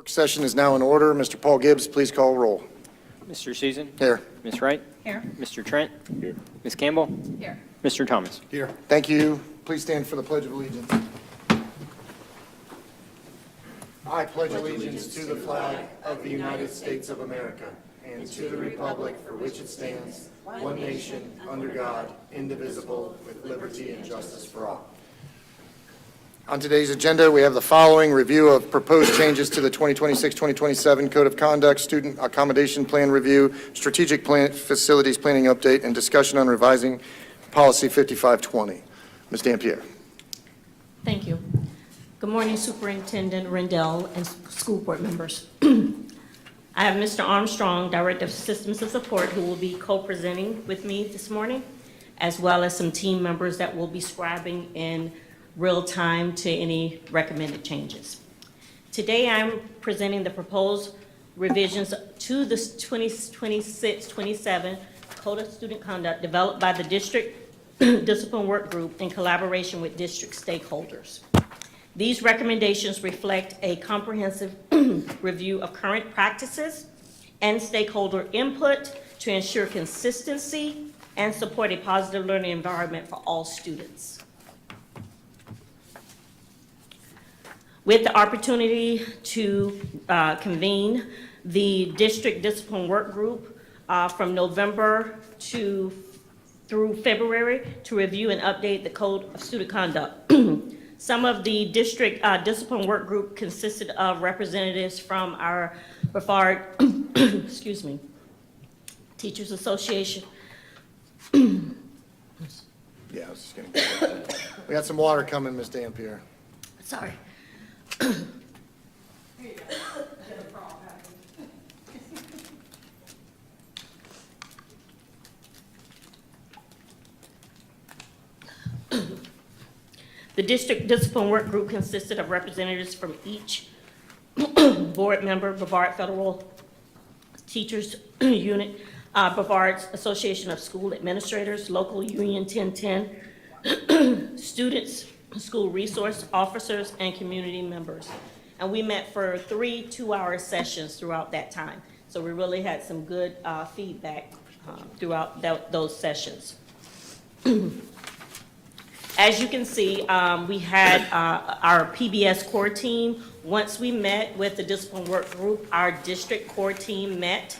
Work session is now in order. Mr. Paul Gibbs, please call roll. Mr. Susan? Here. Ms. Wright? Here. Mr. Trent? Here. Ms. Campbell? Here. Mr. Thomas? Here. Thank you. Please stand for the Pledge of Allegiance. I pledge allegiance to the flag of the United States of America and to the republic for which it stands, one nation, under God, indivisible, with liberty and justice for all. On today's agenda, we have the following: review of proposed changes to the 2026-2027 Code of Conduct, Student Accommodation Plan Review, Strategic Plan Facilities Planning Update, and discussion on revising Policy 5520. Ms. Dampierre. Thank you. Good morning, Superintendent Rendell and school board members. I have Mr. Armstrong, Director of Systems of Support, who will be co-presenting with me this morning, as well as some team members that will be scribing in real time to any recommended changes. Today, I'm presenting the proposed revisions to the 2026-27 Code of Student Conduct developed by the District Discipline Work Group in collaboration with district stakeholders. These recommendations reflect a comprehensive review of current practices and stakeholder input to ensure consistency and support a positive learning environment for all students. With the opportunity to convene the District Discipline Work Group from November through February to review and update the Code of Student Conduct. Some of the District Discipline Work Group consisted of representatives from our Brevard, excuse me, Teachers Association. Yeah, I was just going to. We got some water coming, Ms. Dampierre. Sorry. The District Discipline Work Group consisted of representatives from each board member, Brevard Federal Teachers Unit, Brevard Association of School Administrators, Local Union 1010, students, school resource officers, and community members. And we met for 3 two-hour sessions throughout that time. So we really had some good feedback throughout those sessions. As you can see, we had our PBS core team. Once we met with the discipline work group, our district core team met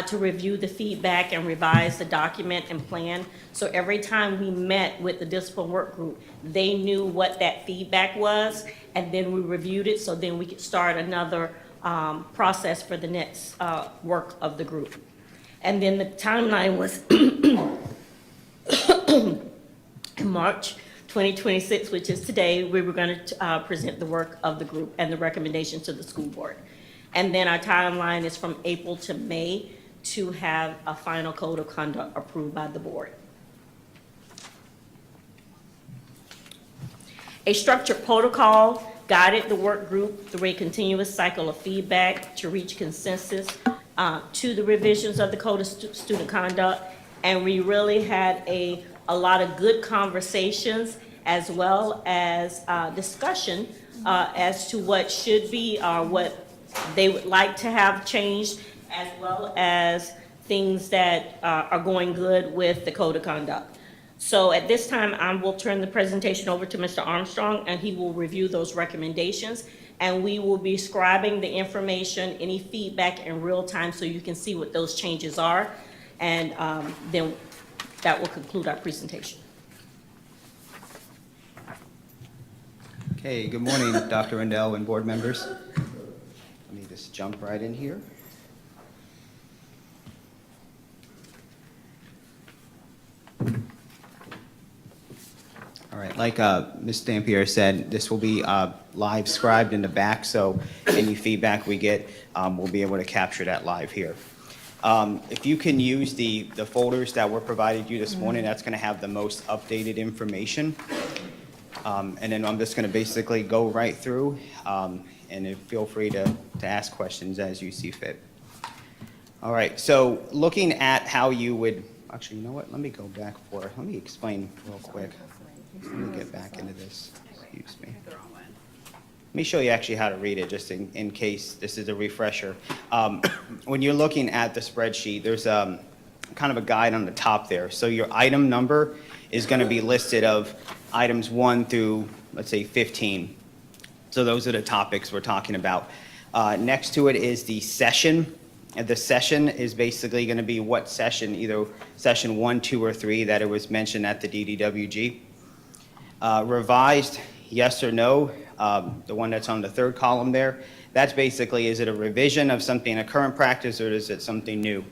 to review the feedback and revise the document and plan. So every time we met with the discipline work group, they knew what that feedback was, and then we reviewed it so then we could start another process for the next work of the group. And then the timeline was March 2026, which is today, we were going to present the work of the group and the recommendations to the school board. And then our timeline is from April to May to have a final code of conduct approved by the board. A structured protocol guided the work group through a continuous cycle of feedback to reach consensus to the revisions of the Code of Student Conduct. And we really had a lot of good conversations as well as discussion as to what should be or what they would like to have changed, as well as things that are going good with the Code of Conduct. So at this time, I will turn the presentation over to Mr. Armstrong, and he will review those recommendations. And we will be scribing the information, any feedback in real time so you can see what those changes are. And then that will conclude our presentation. Okay, good morning, Dr. Rendell and board members. Let me just jump right in here. All right, like Ms. Dampierre said, this will be live scribed in the back, so any feedback we get, we'll be able to capture that live here. If you can use the folders that were provided you this morning, that's going to have the most updated information. And then I'm just going to basically go right through, and feel free to ask questions as you see fit. All right, so looking at how you would, actually, you know what, let me go back let me explain real quick. Let me get back into this, excuse me. Let me show you actually how to read it, just in case this is a refresher. When you're looking at the spreadsheet, there's kind of a guide on the top there. So your item number is going to be listed of items 1 through, let's say, 15. So those are the topics we're talking about. Next to it is the session. And the session is basically going to be what session, either session 1, 2, or 3 that it was mentioned at the DDWG. Revised, yes or no, the one that's on the third column there. That's basically, is it a revision of something, a current practice, or is it something new?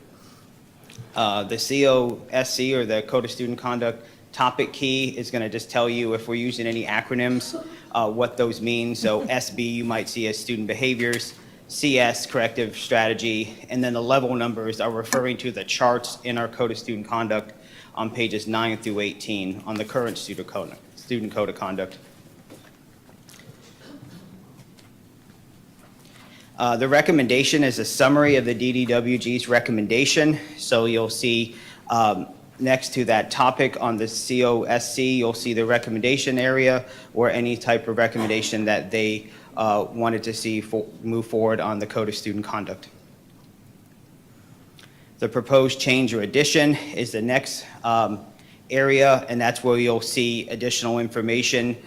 The COSC, or the Code of Student Conduct topic key, is going to just tell you if we're using any acronyms, what those mean. So SB you might see as student behaviors, CS, corrective strategy, and then the level numbers are referring to the charts in our Code of Student Conduct on pages 9 through 18 on the current Student Code of Conduct. The recommendation is a summary of the DDWG's recommendation. So you'll see next to that topic on the COSC, you'll see the recommendation area or any type of recommendation that they wanted to see move forward on the Code of Student Conduct. The proposed change or addition is the next area, and that's where you'll see additional information.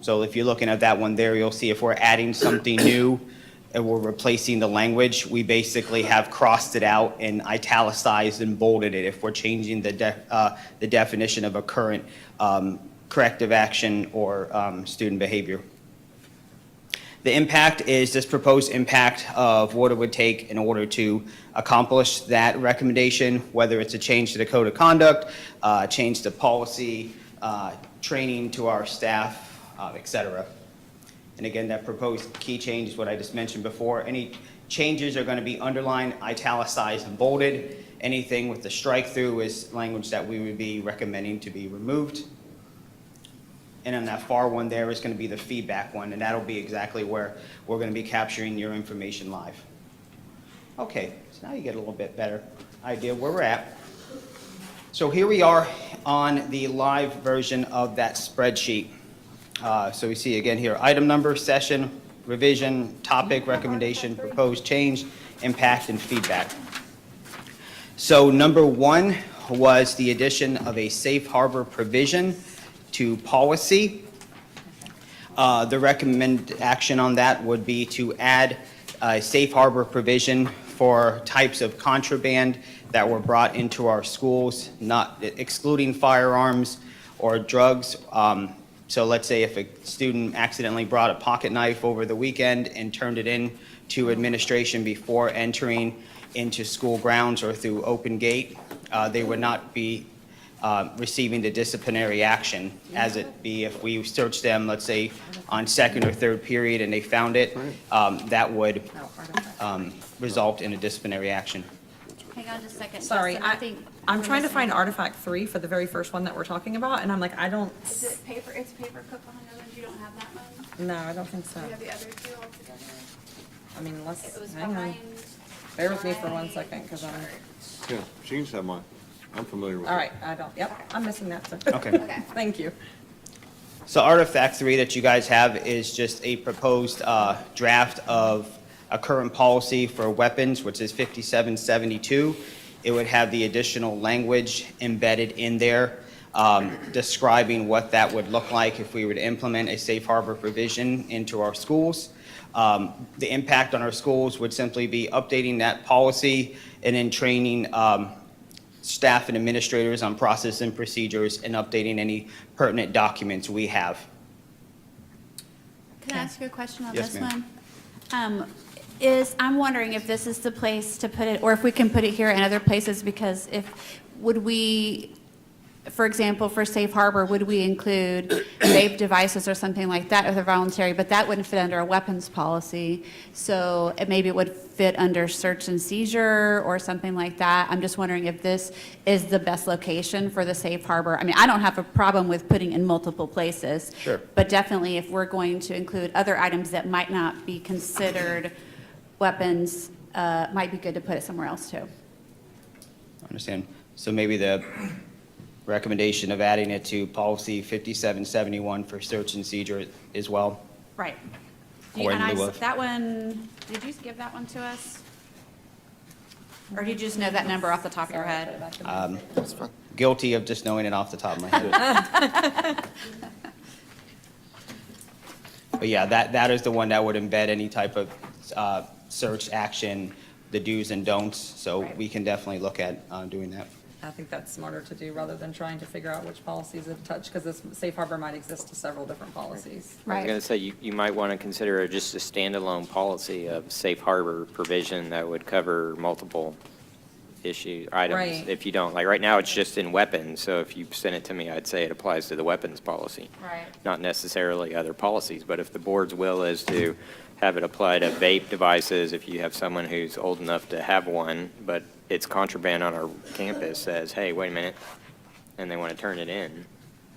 So if you're looking at that one there, you'll see if we're adding something new and we're replacing the language, we basically have crossed it out and italicized and bolded it if we're changing the definition of a current corrective action or student behavior. The impact is this proposed impact of what it would take in order to accomplish that recommendation, whether it's a change to the Code of Conduct, change to policy, training to our staff, et cetera. And again, that proposed key change is what I just mentioned before. Any changes are going to be underlined, italicized, and bolded. Anything with the strike through is language that we would be recommending to be removed. And on that far one there is going to be the feedback one, and that'll be exactly where we're going to be capturing your information live. Okay, so now you get a little bit better idea where we're at. So here we are on the live version of that spreadsheet. So we see again here, item number, session, revision, topic, recommendation, proposed change, impact, and feedback. So number 1 was the addition of a safe harbor provision to policy. The recommended action on that would be to add a safe harbor provision for types of contraband that were brought into our schools, not excluding firearms or drugs. So let's say if a student accidentally brought a pocket knife over the weekend and turned it in to administration before entering into school grounds or through open gate, they would not be receiving the disciplinary action, as it be if we searched them, let's say, on second or third period and they found it, that would result in a disciplinary action. Hang on just a second. Sorry, Justin, I think I'm trying to find artifact 3 for the very first one that we're talking about, and I'm like, I don't, Is it paper, it's paper clip behind the ones, you don't have that one? no, I don't think so. You have the other two all together? I mean, It let's, was hang on. behind. Bear with me for my 1 second, because I'm, Yeah, she needs to have mine. I'm familiar with it. all right, I don't, yep, I'm missing that, so. Okay. Okay. Thank you. So artifact 3 that you guys have is just a proposed draft of a current policy for weapons, which is 5772. It would have the additional language embedded in there describing what that would look like if we were to implement a safe harbor provision into our schools. The impact on our schools would simply be updating that policy and then training staff and administrators on process and procedures and updating any pertinent documents we have. Can I ask you a question on Yes, this ma'am. one? I'm wondering if this is the place to put it, or if we can put it here and other places, because would we, for example, for safe harbor, would we include vape devices or something like that if they're voluntary, but that wouldn't fit under a weapons policy, so maybe it would fit under search and seizure or something like that. I'm just wondering if this is the best location for the safe harbor. I mean, I don't have a problem with putting in multiple places. Sure. But definitely if we're going to include other items that might not be considered weapons, might be good to put it somewhere else too. I understand. So maybe the recommendation of adding it to policy 5771 for search and seizure as well. Right. Or in lieu of. That one, did you give that one to us? Or did you just know that number off the top of your head? That's fine. Guilty of just knowing it off the top of my head. But yeah, that is the one that would embed any type of search action, the do's and don'ts. So we can definitely look at doing that. I think that's smarter to do rather than trying to figure out which policies it touch, because this safe harbor might exist to several different policies. I was Right. going to say, you might want to consider just a standalone policy of safe harbor provision that would cover multiple items. Right. If you don't, like, right now, it's just in weapons, so if you send it to me, I'd say it applies to the weapons policy. Right. Not necessarily other policies, but if the board's will is to have it apply to vape devices, if you have someone who's old enough to have one, but it's contraband on our campus, says, hey, wait a minute, and they want to turn it in.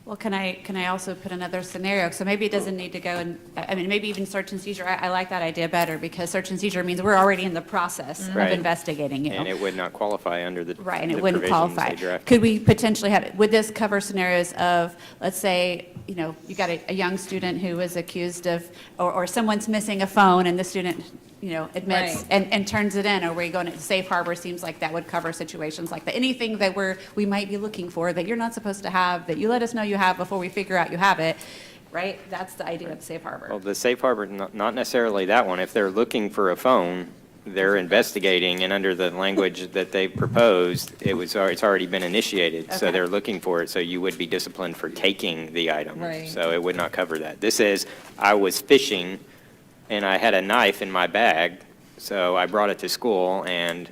Well, can I also put another scenario? So maybe it doesn't need to go and, I mean, maybe even search and seizure. I like that idea better because search and seizure means we're already in the process of Right. investigating you. And it would not qualify under the Right, and it the wouldn't provisions qualify. they drafted. Could we potentially have, would this cover scenarios of, let's say, you know, you got a young student who was accused of, or someone's missing a phone and the student, you know, admits Right. and turns it in, or we going to safe harbor seems like that would cover situations like that. Anything that we might be looking for that you're not supposed to have, that you let us know you have before we figure out you have it, right? That's the idea of safe harbor. Well, the safe harbor, not necessarily that one. If they're looking for a phone, they're investigating, and under the language that they proposed, it's already been initiated. So Okay. they're looking for it, so you would be disciplined for taking the item. Right. So it would not cover that. This is, I was fishing, and I had a knife in my bag, so I brought it to school, and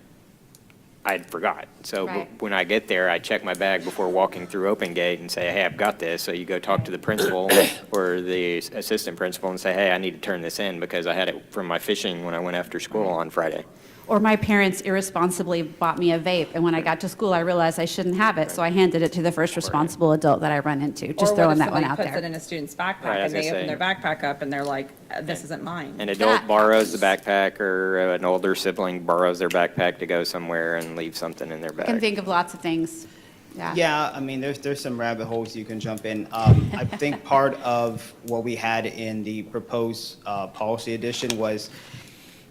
I forgot. So Right. when I get there, I check my bag before walking through open gate and say, hey, I've got this. So you go talk to the principal or the assistant principal and say, hey, I need to turn this in because I had it from my fishing when I went after school on Friday. Or my parents irresponsibly bought me a vape, and when I got to school, I realized I shouldn't have it, so I handed it to the first responsible adult that I run into. Just throwing that one out Or what if somebody puts it there. in a student's Right, backpack I and was they gonna open say. their backpack up and they're like, this isn't mine. An adult That- borrows the backpack, or an older sibling borrows their backpack to go somewhere and leave something in their I can bag. think of lots of things. Yeah, I mean, there's some rabbit holes you can jump in. I think part of what we had in the proposed policy edition was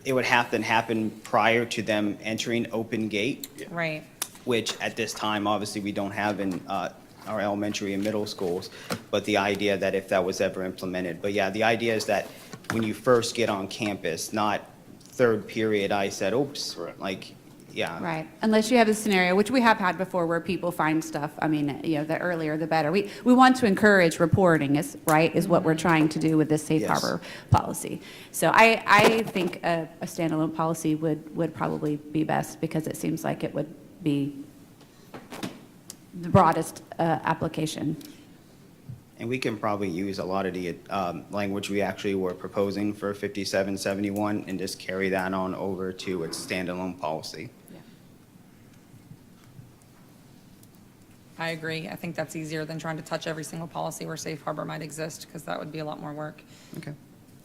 it would have to happen prior to them entering open gate, Right. which at this time, obviously, we don't have in our elementary and middle schools. But the idea that if that was ever implemented, but yeah, the idea is that when you first get on campus, not third period, I said, oops, like, yeah. Right, unless you have a scenario, which we have had before, where people find stuff, I mean, you know, the earlier the better. We want to encourage reporting, is what we're trying to do with this safe Yes. harbor policy. So I think a standalone policy would probably be best, because it seems like it would be the broadest application. And we can probably use a lot of the language we actually were proposing for 5771 and just carry that on over to its standalone policy. I agree. I think that's easier than trying to touch every single policy where safe harbor might exist, because that would be a lot more work. Okay.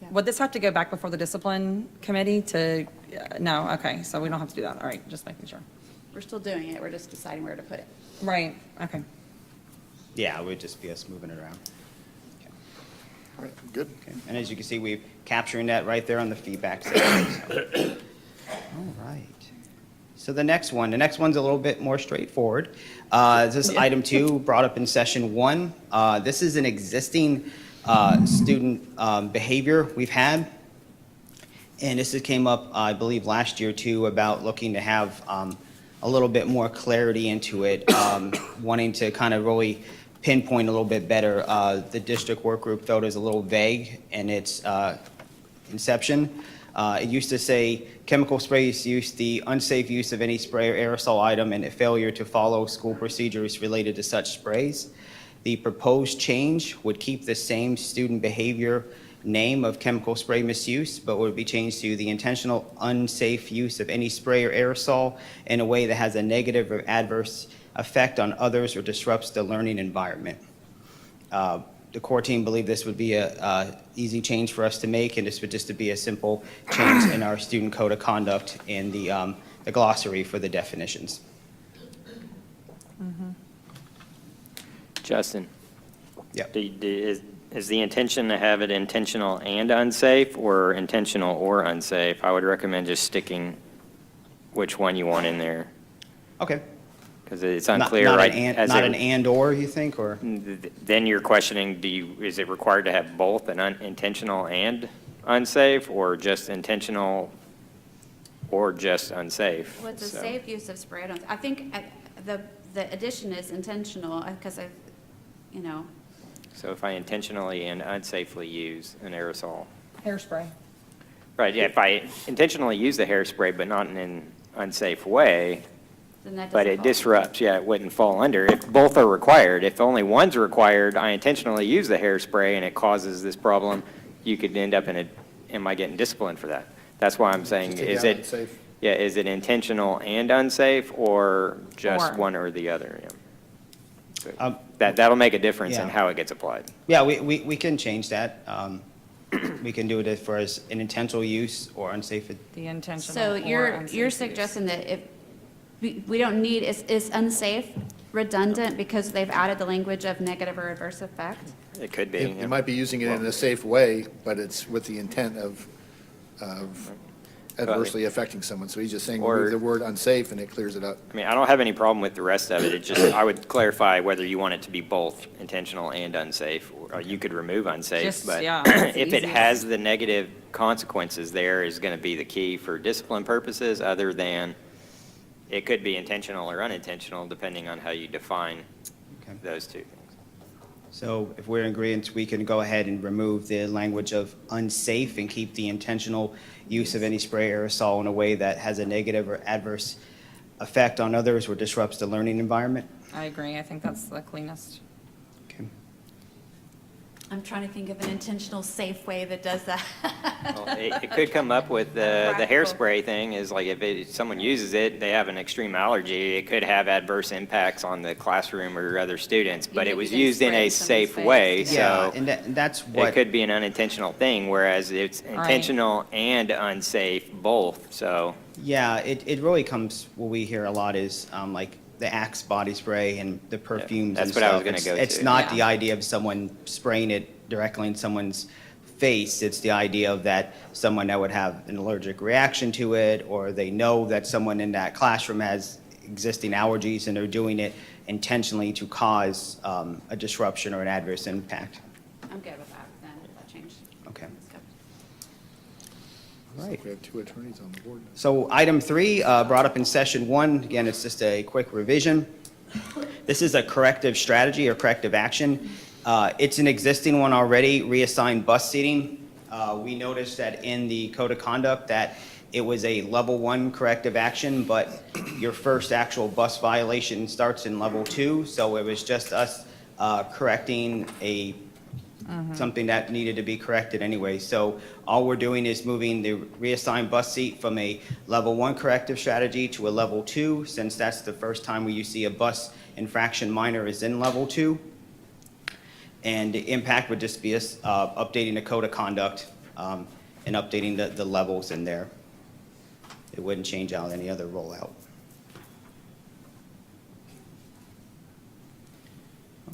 Yeah. Would this have to go back before the discipline committee to, no, okay, so we don't have to do that. All right, just making sure. We're still doing it, we're just deciding where to put it. Right, okay. Yeah, it would just be us moving it around. Okay. All right, good. Okay. And as you can see, we're capturing that right there on the feedback section. so. All right. So the next one's a little bit more straightforward. This is item 2, brought up in session 1. This is an existing student behavior we've had. And this came up, I believe, last year too, about looking to have a little bit more clarity into it, wanting to kind of really pinpoint a little bit better. The district work group felt it was a little vague in its inception. It used to say chemical sprays use, the unsafe use of any spray or aerosol item, and a failure to follow school procedures related to such sprays. The proposed change would keep the same student behavior name of chemical spray misuse, but would be changed to the intentional unsafe use of any spray or aerosol in a way that has a negative or adverse effect on others or disrupts the learning environment. The core team believed this would be a easy change for us to make, and this would just to be a simple change in our student code of conduct in the glossary for the definitions. Justin? Yep. Is the intention to have it intentional and unsafe, or intentional or unsafe? I would recommend just sticking which one you want in there, Okay. because it's Not- unclear, not right? an and- as Not it- an and/or, you think, or? Then you're questioning, is it required to have both an intentional and unsafe, or just intentional or just unsafe? What's a So- safe use of spray? I think the addition is intentional, because I, you know, So if I intentionally and unsafely use an aerosol. Hairspray. Right, yeah, if I intentionally use the hairspray, but not in an unsafe way, then that doesn't but it fall. disrupts, yeah, it wouldn't fall under. If both are required, if only one's required, I intentionally use the hairspray and it causes this problem, you could end up in a, am I getting disciplined for that? That's why I'm saying, Just take is out it, unsafe. yeah, is it intentional and unsafe, or just Or. one or the other? Yeah. So Um, that'll make a difference in yeah. how it gets applied. Yeah, we can change that. We can do it for as an intentional use or unsafe. The intentional So or you're unsafe use. suggesting that if, we don't need, is unsafe redundant because they've added the language of negative or adverse effect? It could be. You yeah. you might be using it in a safe way, but it's with the intent of adversely affecting someone. So he's just saying, Or- remove the word unsafe, and it clears it up. I mean, I don't have any problem with the rest of it. It just, I would clarify whether you want it to be both intentional and unsafe. Or you could remove unsafe, Just, but yeah, that's if it easy. has the negative consequences there is going to be the key for discipline purposes, other than it could be intentional or unintentional, depending on how you define Okay. those two things. So if we're in agreement, we can go ahead and remove the language of unsafe and keep the intentional use of any spray aerosol in a way that has a negative or adverse effect on others or disrupts the learning environment. I agree. I think that's the cleanest. Okay. I'm trying to think of an intentional, safe way that does that. Well, it could come up with the Practical. hairspray thing, is like if someone uses it, they have an extreme allergy, it could have adverse impacts on the classroom or other students, but Even it if was you didn't used in spray a in someone's safe face, way, Yeah, so and that's it what, could be an unintentional thing, whereas it's intentional and unsafe both, so. yeah, it really comes, what we hear a lot is like the Axe body spray and the perfumes that's and what I was stuff. gonna go It's to. not the Yeah. idea of someone spraying it directly in someone's face. It's the idea of that someone that would have an allergic reaction to it, or they know that someone in that classroom has existing allergies and they're doing it intentionally to cause a disruption or an adverse impact. I'm good with that, then, that change. Okay. Let's go. All right. We have two attorneys on the board. So item 3, brought up in session 1, again, it's just a quick revision. This is a corrective strategy or corrective action. It's an existing one already, reassigned bus seating. We noticed that in the code of conduct that it was a level 1 corrective action, but your first actual bus violation starts in level 2, so it was just us correcting something that needed to be corrected anyway. So all we're doing is moving the reassigned bus seat from a level 1 corrective strategy to a level 2, since that's the first time where you see a bus infraction minor is in level 2. And the impact would just be us updating the code of conduct and updating the levels in there. It wouldn't change out any other rollout.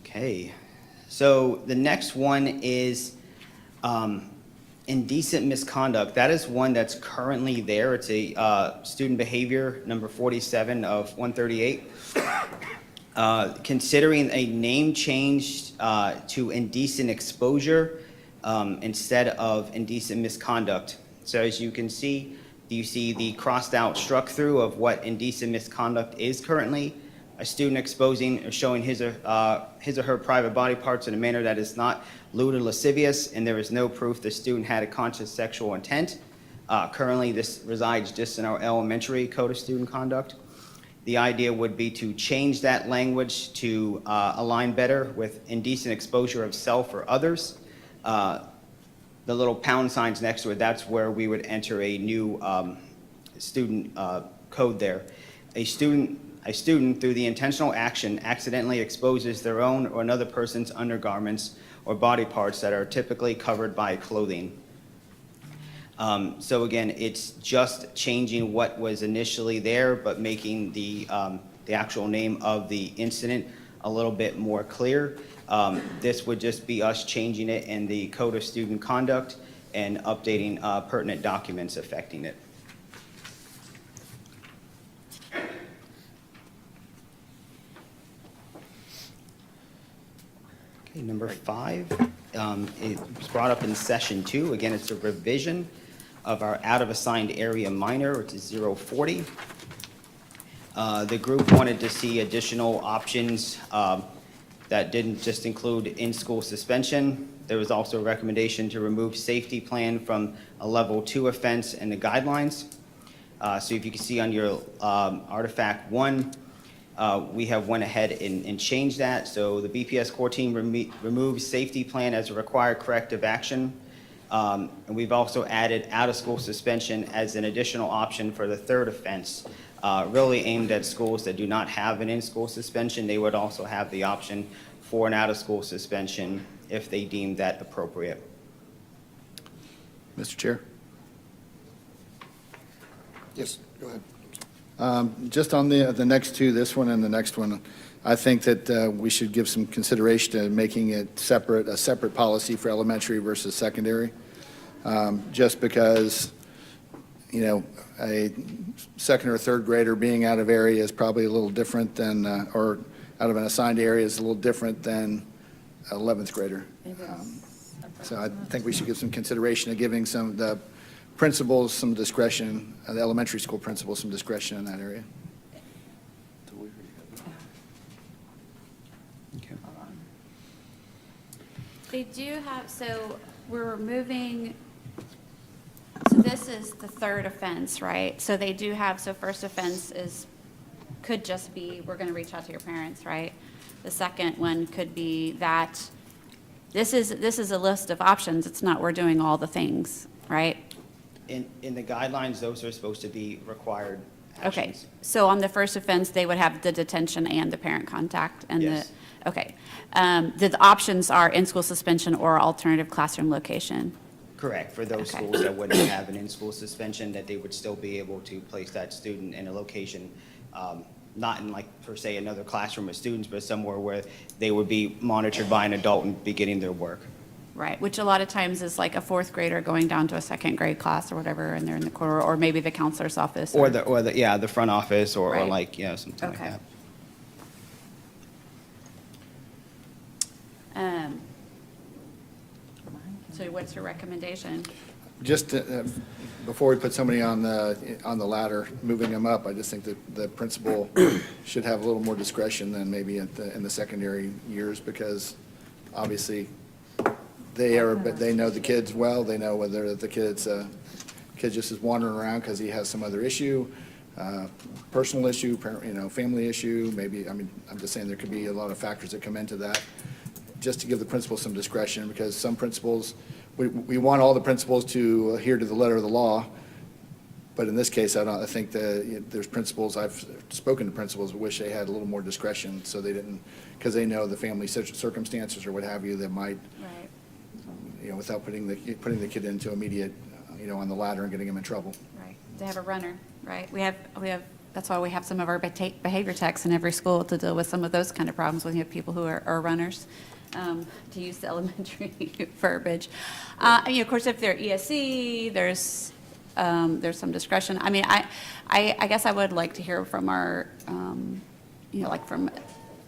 Okay, so the next one is indecent misconduct. That is one that's currently there. It's a student behavior number 47 of 138. Considering a name change to indecent exposure instead of indecent misconduct. So as you can see, you see the crossed out struck through of what indecent misconduct is currently. A student exposing or showing his or her private body parts in a manner that is not lewd or lascivious, and there is no proof the student had a conscious sexual intent. Currently, this resides just in our elementary code of student conduct. The idea would be to change that language to align better with indecent exposure of self or others. The little pound signs next to it, that's where we would enter a new student code there. A student, through the intentional action, accidentally exposes their own or another person's undergarments or body parts that are typically covered by clothing. So again, it's just changing what was initially there, but making the actual name of the incident a little bit more clear. This would just be us changing it in the Code of Student Conduct and updating pertinent documents affecting it. Okay, number 5, it was brought up in session 2. Again, it's a revision of our out of assigned area minor, which is 040. The group wanted to see additional options that didn't just include in-school suspension. There was also a recommendation to remove safety plan from a level 2 offense in the guidelines. So if you can see on your artifact 1, we have went ahead and changed that. So the BPS core team removes safety plan as a required corrective action. And we've also added out-of-school suspension as an additional option for the 3rd offense, really aimed at schools that do not have an in-school suspension. They would also have the option for an out-of-school suspension if they deem that appropriate. Mr. Chair? Yes, go ahead. Just on the next two, this one and the next one, I think that we should give some consideration to making it separate, a separate policy for elementary versus secondary. Just because, you know, a second or third grader being out of area is probably a little different than, or out of an assigned area is a little different than 11th grader. So I think we should give some consideration to giving some of the principals some discretion, the elementary school principals some discretion in that area. Okay. They do have, so we're removing, so this is the 3rd offense, right? So they do have, so first offense could just be, we're going to reach out to your parents, right? The second one could be that, this is a list of options. It's not, we're doing all the things, right? In the guidelines, those are supposed to be required Okay, actions. so on the first offense, they would have the detention and the parent contact and the, Yes. okay. The options are in-school suspension or alternative classroom location. Correct, for those Okay. schools that wouldn't have an in-school suspension, that they would still be able to place that student in a location, not in like, per se, another classroom of students, but somewhere where they would be monitored by an adult and be getting their work. Right, which a lot of times is like a 4th grader going down to a 2nd grade class or whatever, and they're in the corner, or maybe the counselor's office. Or the front office, or Right. like, you know, something like Okay. that. So what's your recommendation? Just before we put somebody on the ladder, moving them up, I just think that the principal should have a little more discretion than maybe in the secondary years, because obviously they know the kids well. They know whether the kid just is wandering around because he has some other issue, personal issue, family issue, maybe, I mean, I'm just saying there could be a lot of factors that come into that, just to give the principal some discretion, because some principals, we want all the principals to adhere to the letter of the law, but in this case, I think that there's principals, I've spoken to principals who wish they had a little more discretion, so they didn't, because they know the family circumstances or what have you that might, Right, without putting the kid into immediate, on the ladder and getting him in trouble. right. They have a runner, right? We have, that's why we have some of our behavior techs in every school to deal with some of those kind of problems when you have people who are runners, to use the elementary verbiage. Of course, if they're ESC, there's some discretion. I mean, I guess I would like to hear from our, like from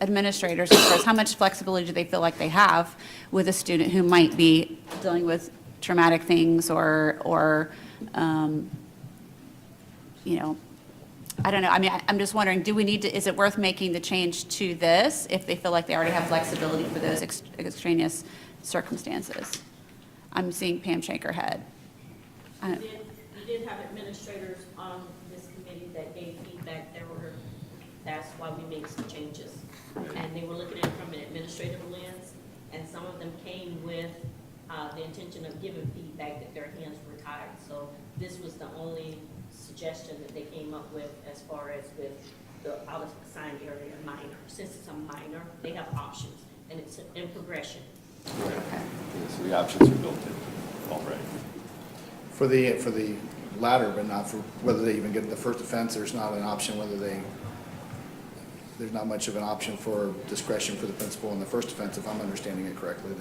administrators, as far as how much flexibility do they feel like they have with a student who might be dealing with traumatic things or I don't know. I mean, I'm just wondering, do we need to, is it worth making the change to this if they feel like they already have flexibility for those extraneous circumstances? I'm seeing Pam shake her head. We did have administrators on this committee that gave feedback. That's why we made some changes. And they were looking at it from an administrative lens, and some of them came with the intention of giving feedback that their hands were tied. So this was the only suggestion that they came up with as far as with the out of assigned area minor. Since it's a minor, they have options, and it's in progression. So the options are built in already. For the latter, but not for whether they even get the first offense, there's not an option whether they, there's not much of an option for discretion for the principal in the first offense, if I'm understanding it correctly.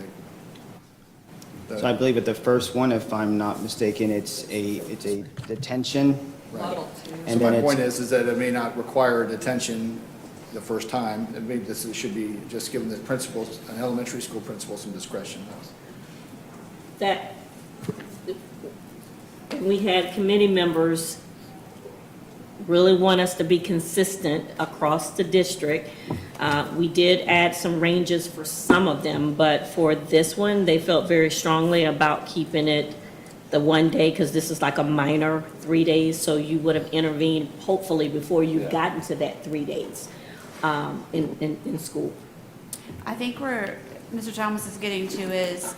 So I believe at the first one, if I'm not mistaken, it's a detention. Model So And then my point it's, is that it may not require detention the first time. And maybe this should be just giving the principals, an elementary school principal, some discretion. That, we had committee members really want us to be consistent across the district. We did add some ranges for some of them, but for this one, they felt very strongly about keeping it the 1 day, because this is like a minor 3 days, so you would have intervened hopefully before you've gotten to that 3 days in school. I think where Mr. Thomas is getting to is,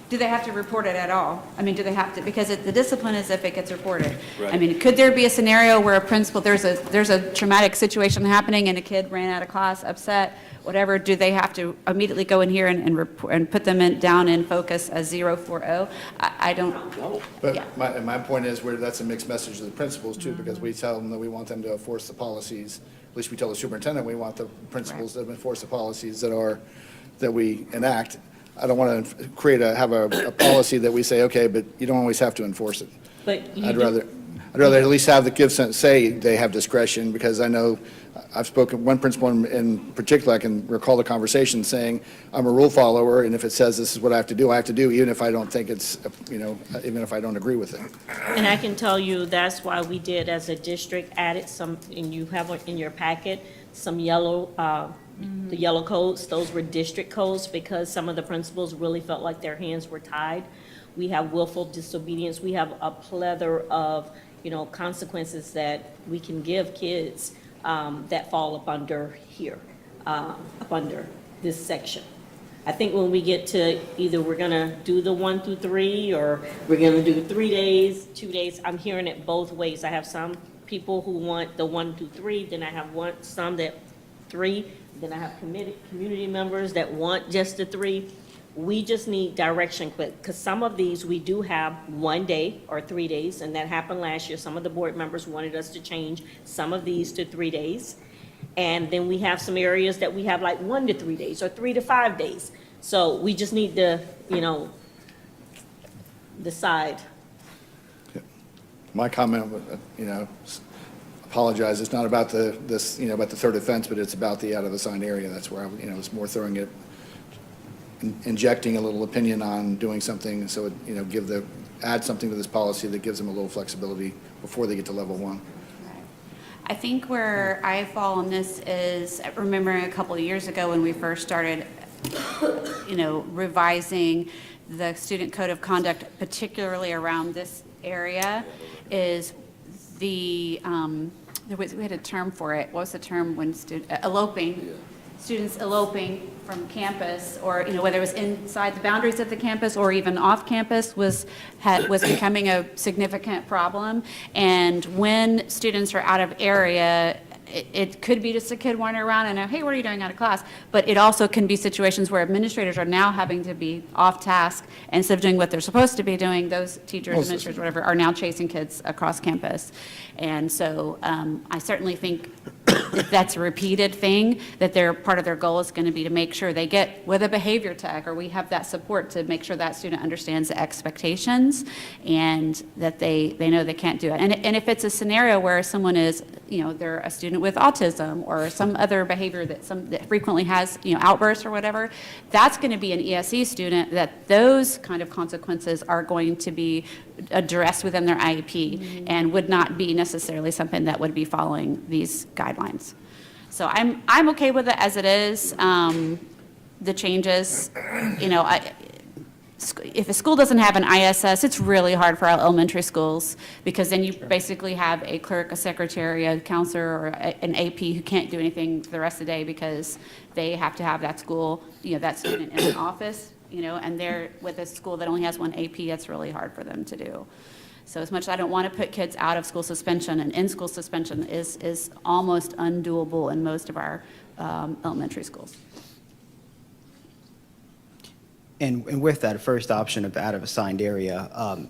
do they have to report it at all? I mean, do they have to, because the discipline is if it gets reported. I mean, could there be a scenario where a principal, there's a traumatic situation happening and a kid ran out of class, upset, whatever, do they have to immediately go in here and put them down in focus as 040? I don't, yeah. But my point is where that's a mixed message to the principals too, because we tell them that we want them to enforce the policies. At least we tell the superintendent we want the principals to enforce the policies that we enact. I don't want to have a policy that we say, okay, but you don't always have to enforce it. But you I'd do- rather at least have say they have discretion, because I know I've spoken, one principal in particular, I can recall the conversation saying, I'm a rule follower, and if it says this is what I have to do, even if I don't think it's, even if I don't agree with it. And I can tell you, that's why we did, as a district, added some, and you have in your packet, some yellow, the yellow codes. Those were district codes, because some of the principals really felt like their hands were tied. We have willful disobedience. We have a plethora of, consequences that we can give kids that fall up under here, up under this section. I think when we get to either we're gonna do the 1 through 3, or we're gonna do 3 days, 2 days, I'm hearing it both ways. I have some people who want the 1 through 3, then I have some that 3, then I have community members that want just the 3. We just need direction, because some of these, we do have 1 day or 3 days, and that happened last year. Some of the board members wanted us to change some of these to 3 days. And then we have some areas that we have like 1 to 3 days, or 3 to 5 days. So we just need to, decide. My comment, apologize, it's not about about the third offense, but it's about the out of assigned area. That's where it's more throwing it, injecting a little opinion on doing something, so it, add something to this policy that gives them a little flexibility before they get to level 1. I think where I fall on this is remembering a couple of years ago when we first started, revising the student code of conduct, particularly around this area, is we had a term for it. What was the term when eloping? Students eloping from campus, or whether it was inside the boundaries of the campus or even off campus, was becoming a significant problem. And when students are out of area, it could be just a kid wandering around and, hey, what are you doing out of class? But it also can be situations where administrators are now having to be off task, and instead of doing what they're supposed to be doing, those teachers, administrators, whatever, are now chasing kids across campus. And so I certainly think if that's a repeated thing, that part of their goal is going to be to make sure they get with a behavior tech, or we have that support to make sure that student understands the expectations and that they know they can't do it. And if it's a scenario where someone is, they're a student with autism or some other behavior that frequently has, outbursts or whatever, that's going to be an ESE student, that those kind of consequences are going to be addressed within their IEP and would not be necessarily something that would be following these guidelines. So I'm okay with it as it is. The changes, if a school doesn't have an ISS, it's really hard for our elementary schools, because then you basically have a clerk, a secretary, a counselor, or an AP who can't do anything for the rest of the day because they have to have that school, that student in an office, and they're with a school that only has one AP, that's really hard for them to do. So as much as I don't want to put kids out of school suspension, and in-school suspension is almost undoable in most of our elementary schools. and with that first option of out of assigned area,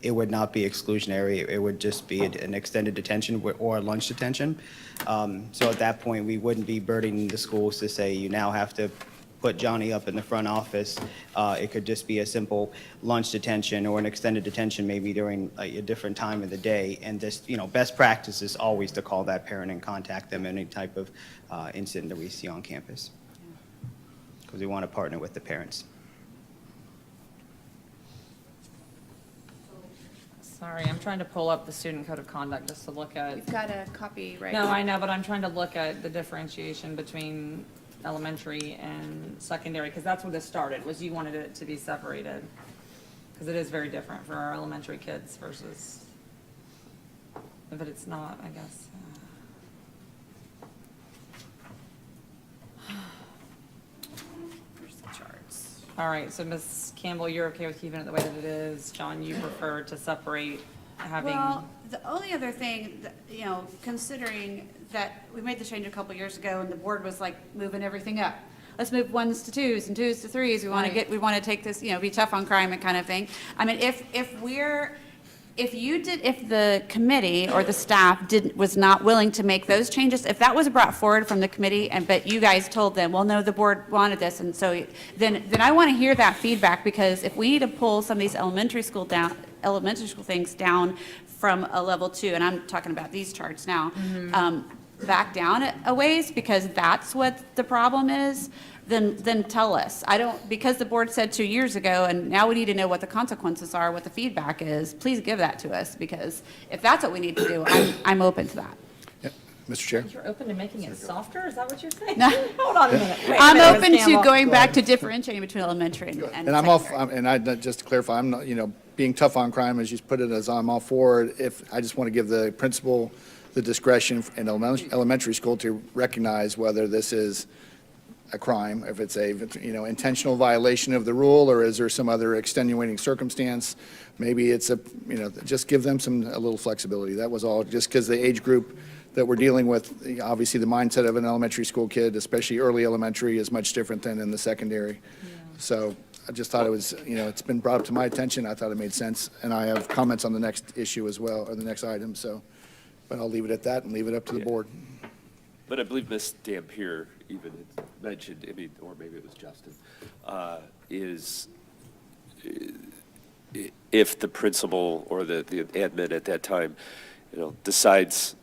it would not be exclusionary. It would just be an extended detention or a lunch detention. So at that point, we wouldn't be burdening the schools to say, you now have to put Johnny up in the front office. It could just be a simple lunch detention or an extended detention maybe during a different time of the day. And this, best practice is always to call that parent and contact them any type of incident that we see on campus. Because we want to partner with the parents. Sorry, I'm trying to pull up the student code of conduct just to look at. You've got a copy right No, here. I know, but I'm trying to look at the differentiation between elementary and secondary, because that's where this started, was you wanted it to be separated. Because it is very different for our elementary kids versus, but it's not, I guess. Here's the charts. All right, so Ms. Campbell, you're okay with keeping it the way that it is. John, you prefer to separate having. Well, the only other thing, considering that we made the change a couple years ago and the board was like moving everything up. Let's move 1s to 2s and 2s to 3s. We want to take this, be tough on crime and kind of thing. I mean, if the committee or the staff was not willing to make those changes, if that was brought forward from the committee but you guys told them, well, no, the board wanted this, and so then I want to hear that feedback, because if we need to pull some of these elementary school things down from a level 2, and I'm talking about these charts now, back down a ways, because that's what the problem is, then tell us. Because the board said 2 years ago, and now we need to know what the consequences are, what the feedback is, please give that to us, because if that's what we need to do, I'm open to that. Yep. Mr. Chair? You're open to making it softer? Is that what you're saying? No. Hold on a minute. Wait a I'm minute, open Ms. to Campbell. going back to differentiating between elementary and And I'm all, secondary. just to clarify, I'm not, being tough on crime, as you put it, as I'm all for it. If, I just want to give the principal the discretion in elementary school to recognize whether this is a crime, if it's a, intentional violation of the rule, or is there some other extenuating circumstance? Maybe it's just give them a little flexibility. That was all, just because the age group that we're dealing with, obviously the mindset of an elementary school kid, especially early elementary, is much different than in the secondary. So I just thought it was, it's been brought up to my attention. I thought it made sense. And I have comments on the next issue as well, or the next item, so, but I'll leave it at that and leave it up to the board. But I believe Ms. Dampier even mentioned, or maybe it was Justin, is if the principal or the admin at that time, decides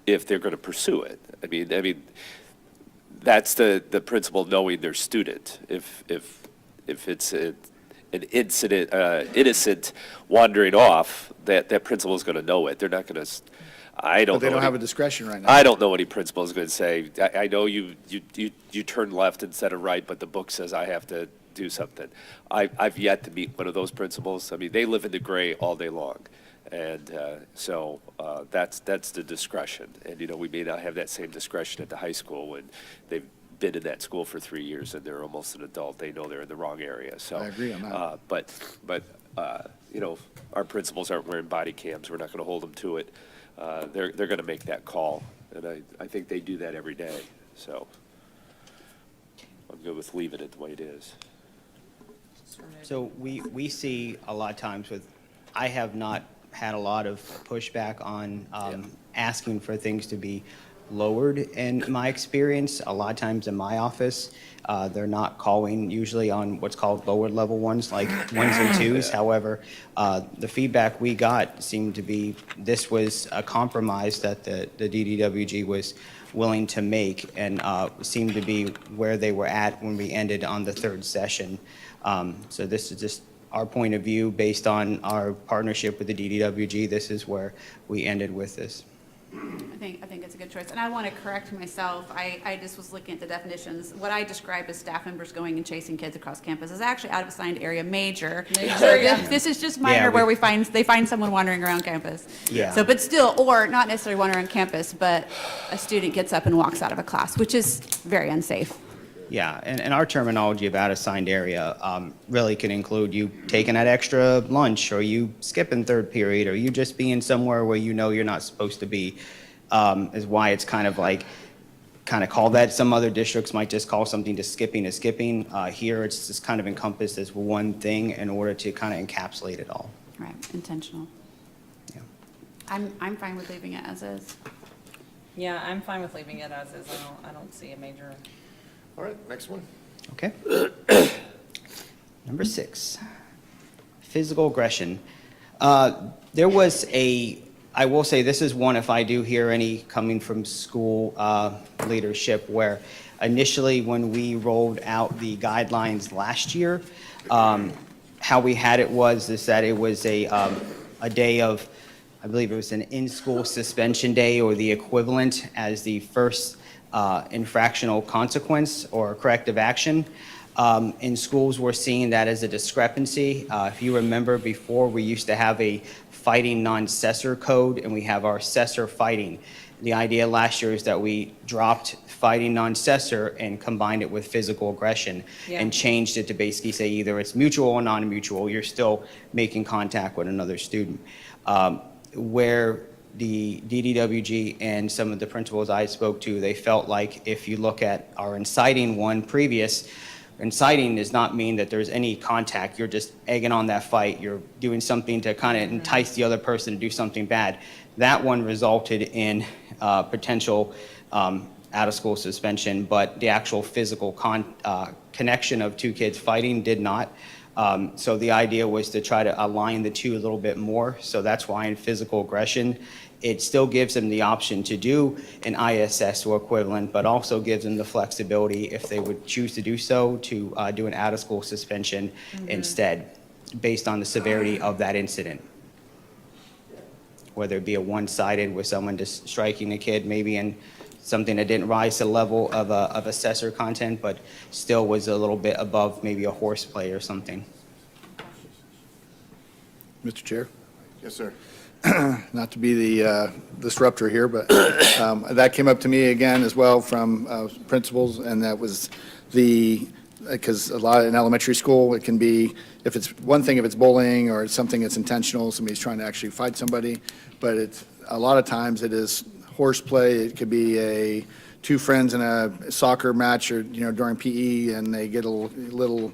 if they're going to pursue it. I mean, that's the principal knowing their student. If it's an incident, innocent wandering off, that principal is going to know it. They're not going to. I don't. But they know don't any- have a discretion right now. I don't know any principal is going to say, I know you turn left instead of right, but the book says I have to do something. I've yet to meet one of those principals. I mean, they live in the gray all day long. And so that's the discretion. And, we may not have that same discretion at the high school when they've been in that school for 3 years and they're almost an adult. They know they're in the wrong area. So I agree on that. But our principals aren't wearing body cams. We're not going to hold them to it. They're going to make that call. And I think they do that every day. So I'm good with leaving it the way it is. So we see a lot of times I have not had a lot of pushback on asking for things to be lowered in my experience. A lot of times in my office, they're not calling usually on what's called lower level ones, like 1s and 2s. However, the feedback we got seemed to be this was a compromise that the DDWG was willing to make, and seemed to be where they were at when we ended on the 3rd session. So this is just our point of view based on our partnership with the DDWG. This is where we ended with this. I think it's a good choice. And I want to correct myself. I just was looking at the definitions. What I described as staff members going and chasing kids across campus is actually out of assigned area major. So this is just minor Yeah, where they find someone wandering around campus. Yeah. So, but still, or not necessarily wandering around campus, but a student gets up and walks out of a class, which is very unsafe. Yeah, and our terminology about assigned area really can include you taking that extra lunch, or you skipping 3rd period, or you just being somewhere where you're not supposed to be, is why it's kind of called that. Some other districts might just call something to skipping as skipping. Here, it's just kind of encompassed as one thing in order to kind of encapsulate it all. Right, intentional. Yeah. I'm fine with leaving it as is. Yeah, I'm fine with leaving it as is. I don't see a major. All right, next one. Okay. Number 6, physical aggression. There was I will say this is one, if I do hear any coming from school leadership, where initially when we rolled out the guidelines last year, how we had it was is that it was a day of, I believe it was an in-school suspension day or the equivalent as the first infractional consequence or corrective action. In schools, we're seeing that as a discrepancy. If you remember before, we used to have a fighting non-cessor code, and we have our cessor fighting. The idea last year is that we dropped fighting non-cessor and combined it with physical aggression Yeah. and changed it to basically say either it's mutual or non-mutual, you're still making contact with another student. Where the DDWG and some of the principals I spoke to, they felt like if you look at our inciting one previous, inciting does not mean that there's any contact. You're just egging on that fight. You're doing something to kind of entice the other person to do something bad. That one resulted in potential out-of-school suspension, but the actual physical connection of two kids fighting did not. So the idea was to try to align the two a little bit more. So that's why in physical aggression, it still gives them the option to do an ISS or equivalent, but also gives them the flexibility, if they would choose to do so, to do an out-of-school suspension instead, based on the severity of that incident. Whether it be a one-sided with someone just striking a kid, maybe in something that didn't rise to the level of a assessor content, but still was a little bit above maybe a horseplay or something. Mr. Chair? Yes, sir. Not to be the disruptor here, but that came up to me again as well from principals, and that was because a lot in elementary school, it can be, if it's one thing, if it's bullying or it's something that's intentional, somebody's trying to actually fight somebody, but it's, a lot of times it is horseplay. It could be two friends in a soccer match or, during PE, and they get a little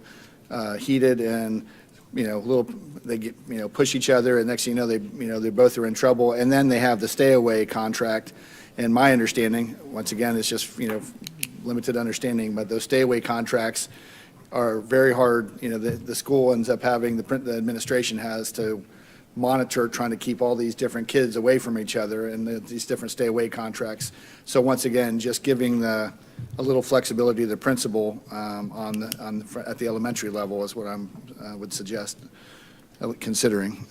heated and, they get, push each other, and next thing you know, they both are in trouble, and then they have the stay-away contract. And my understanding, once again, it's just, limited understanding, but those stay-away contracts are very hard. The school ends up having, the administration has to monitor, trying to keep all these different kids away from each other and these different stay-away contracts. So once again, just giving a little flexibility to the principal at the elementary level is what I would suggest considering.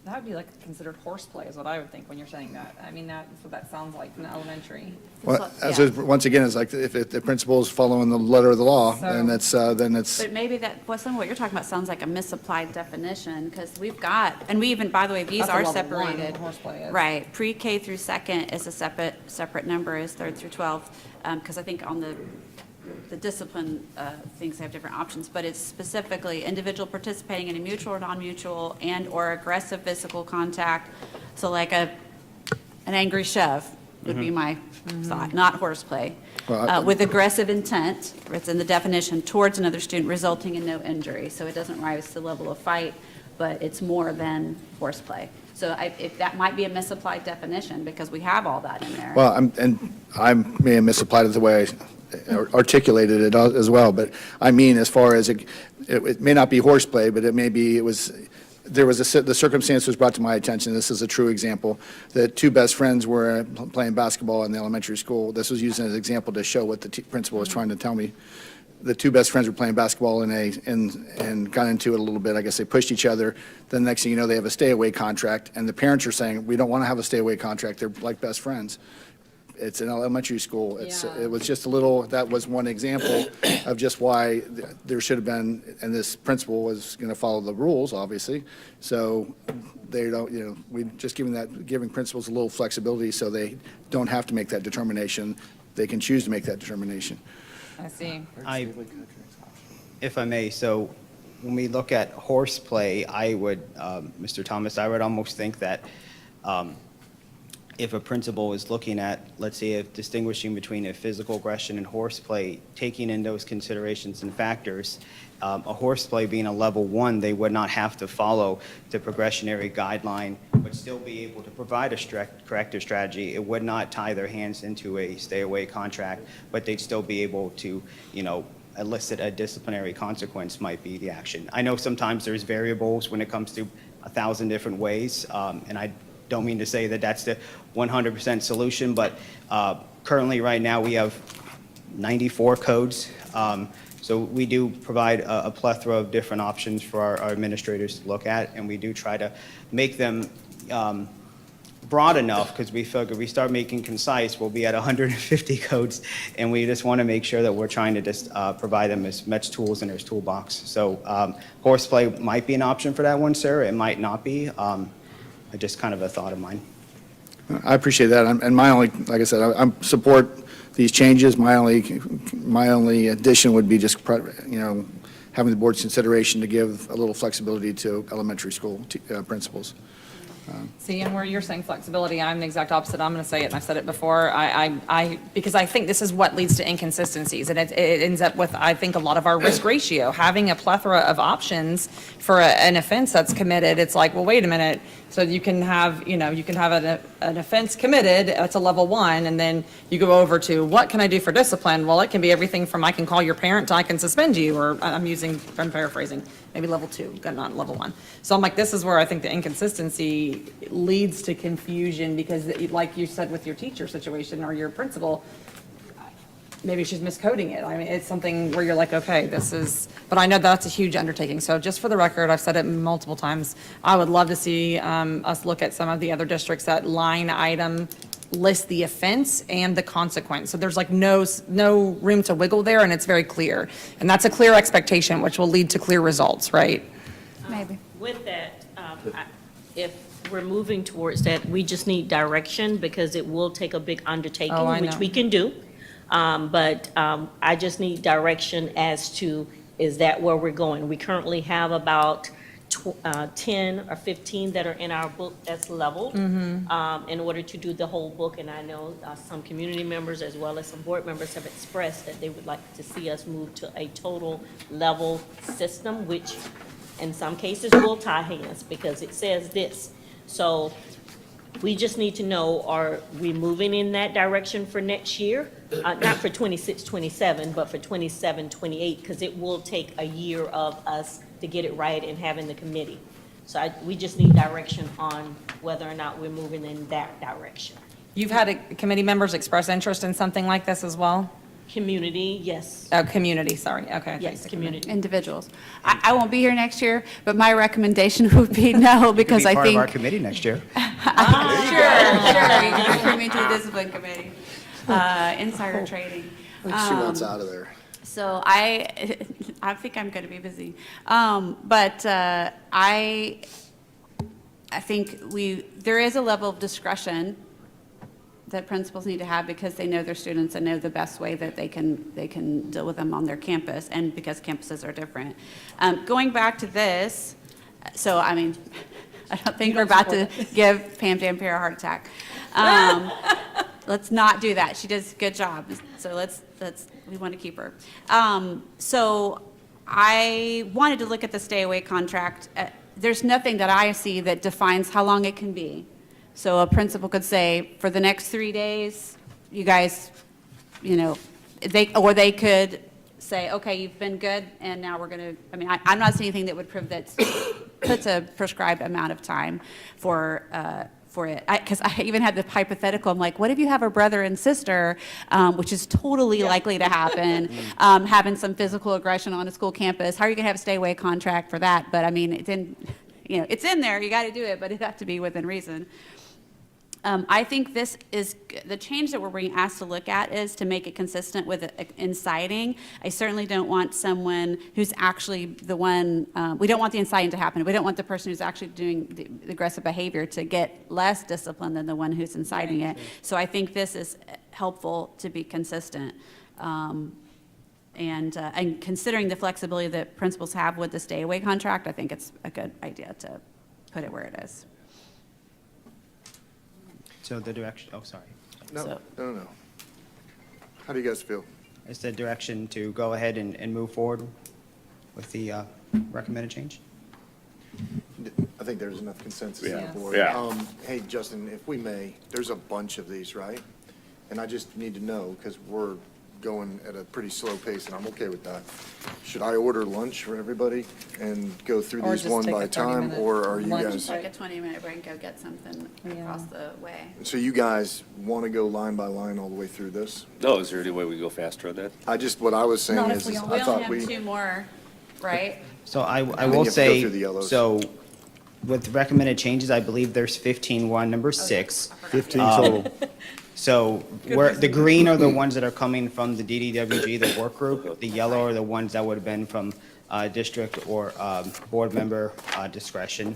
That would be like considered horseplay is what I would think when you're saying that. I mean, that's what that sounds like in elementary. Well, Yeah. once again, it's like if the principal is following the letter of the law, then So- it's. But maybe some of what you're talking about sounds like a misapplied definition, because we've got, and we even, by the way, these That's a are level one, separated. horseplay is. Right, pre-K through second is a separate number, is third through 12, because I think on the discipline things have different options, but it's specifically individual participating in a mutual or non-mutual and/or aggressive physical contact. So like an angry shove would be my thought, not horseplay. Well, With aggressive intent, it's in the definition, towards another student resulting in no injury. So it doesn't rise to the level of fight, but it's more than horseplay. So if that might be a misapplied definition, because we have all that in there. Well, I may have misapplied it the way I articulated it as well, but I mean, as far as it may not be horseplay, but the circumstance was brought to my attention, this is a true example, that two best friends were playing basketball in the elementary school. This was used as an example to show what the principal was trying to tell me. The two best friends were playing basketball and got into it a little bit. I guess they pushed each other. Then the next thing you know, they have a stay-away contract, and the parents are saying, we don't want to have a stay-away contract. They're like best friends. It's an elementary school. Yeah. It was just that was one example of just why there should have been, and this principal was going to follow the rules, obviously. So they don't, we just giving principals a little flexibility so they don't have to make that determination. They can choose to make that determination. I see. If I may, so when we look at horseplay, I would, Mr. Thomas, I would almost think that if a principal is looking at, let's say, if distinguishing between a physical aggression and horseplay, taking in those considerations and factors, a horseplay being a level 1, they would not have to follow the progressionary guideline, but still be able to provide a corrective strategy. It would not tie their hands into a stay-away contract, but they'd still be able to, elicit a disciplinary consequence might be the action. I know sometimes there's variables when it comes to 1,000 different ways, and I don't mean to say that that's the 100% solution, but currently, right now, we have 94 codes. So we do provide a plethora of different options for our administrators to look at, and we do try to make them broad enough, because we figure if we start making concise, we'll be at 150 codes, and we just want to make sure that we're trying to just provide them as much tools in their toolbox. So horseplay might be an option for that one, sir. It might not be. Just kind of a thought of mine. I appreciate that, and my only, like I said, I support these changes. My only addition would be just, having the board's consideration to give a little flexibility to elementary school principals. See, and where you're saying flexibility, I'm the exact opposite. I'm going to say it, and I've said it before. Because I think this is what leads to inconsistencies, and it ends up with, I think, a lot of our risk ratio. Having a plethora of options for an offense that's committed, it's like, well, wait a minute. So you can have, an offense committed, that's a level 1, and then you go over to, what can I do for discipline? Well, it can be everything from I can call your parent to I can suspend you, or I'm paraphrasing, maybe level 2, not level 1. So I'm like, this is where I think the inconsistency leads to confusion, because like you said with your teacher situation or your principal, maybe she's miscoding it. I mean, it's something where you're like, okay, but I know that's a huge undertaking. So just for the record, I've said it multiple times, I would love to see us look at some of the other districts that line item list the offense and the consequence. So there's like no room to wiggle there, and it's very clear. And that's a clear expectation, which will lead to clear results, right? Maybe. With that, if we're moving towards that, we just need direction, because it will take a big undertaking, Oh, I which know. we can do. But I just need direction as to, is that where we're going? We currently have about 10 or 15 that are in our book that's leveled in order to do the whole book. And I know some community members as well as some board members have expressed that they would like to see us move to a total level system, which in some cases will tie hands, because it says this. So we just need to know, are we moving in that direction for next year? Not for 26, 27, but for 27, 28, because it will take a year of us to get it right and having the committee. So we just need direction on whether or not we're moving in that direction. You've had committee members express interest in something like this as well? Community, yes. Oh, community, sorry, okay. Yes, community. Individuals. I won't be here next year, but my recommendation would be no, because I You can be think. part of our committee next year. Sure. You can put me to the discipline committee, insider trading. I think she wants out of there. So I think I'm going to be busy. But I think there is a level of discretion that principals need to have, because they know their students and know the best way that they can deal with them on their campus, and because campuses are different. Going back to this, so I mean, I don't think we're about to give Pam Dampier a heart attack. Let's not do that. She does a good job. So we want to keep her. So I wanted to look at the stay away contract. There's nothing that I see that defines how long it can be. So a principal could say, for the next 3 days, you guys, they could say, okay, you've been good, and now we're going to, I'm not seeing anything that would prove that puts a prescribed amount of time for it. Because I even had the hypothetical, I'm like, what if you have a brother and sister, which is totally likely to happen, having some physical aggression on a school campus? How are you going to have a stay away contract for that? But it's in there, you got to do it, but it has to be within reason. I think this is, the change that we're being asked to look at is to make it consistent with inciting. I certainly don't want someone who's actually the one, we don't want the inciting to happen. We don't want the person who's actually doing the aggressive behavior to get less discipline than the one who's inciting it. So I think this is helpful to be consistent. And considering the flexibility that principals have with the stay away contract, I think it's a good idea to put it where it is. So the direction, oh, sorry. No. How do you guys feel? Is the direction to go ahead and move forward with the recommended change? I think there's enough consensus on Yeah. the board. Yeah. Hey, Justin, if we may, there's a bunch of these, right? And I just need to know, because we're going at a pretty slow pace, and I'm okay with that. Should I order lunch for everybody and go through Or these just one take by a time? 30-minute Or are you lunch guys, break. Like a 20-minute break and go get something across the way. so you guys want to go line by line all the way through this? No, is there any way we can go faster on that? What I was saying Not if is, we is only We I only thought have we, 2 more, right? So I then will you have to go say, through the yellows. so with recommended changes, I believe there's 15-1, number 6. 15 total. So where, the green are the ones that are coming from the DDWG, the work group. The yellow are the ones that would have been from district or board member discretion.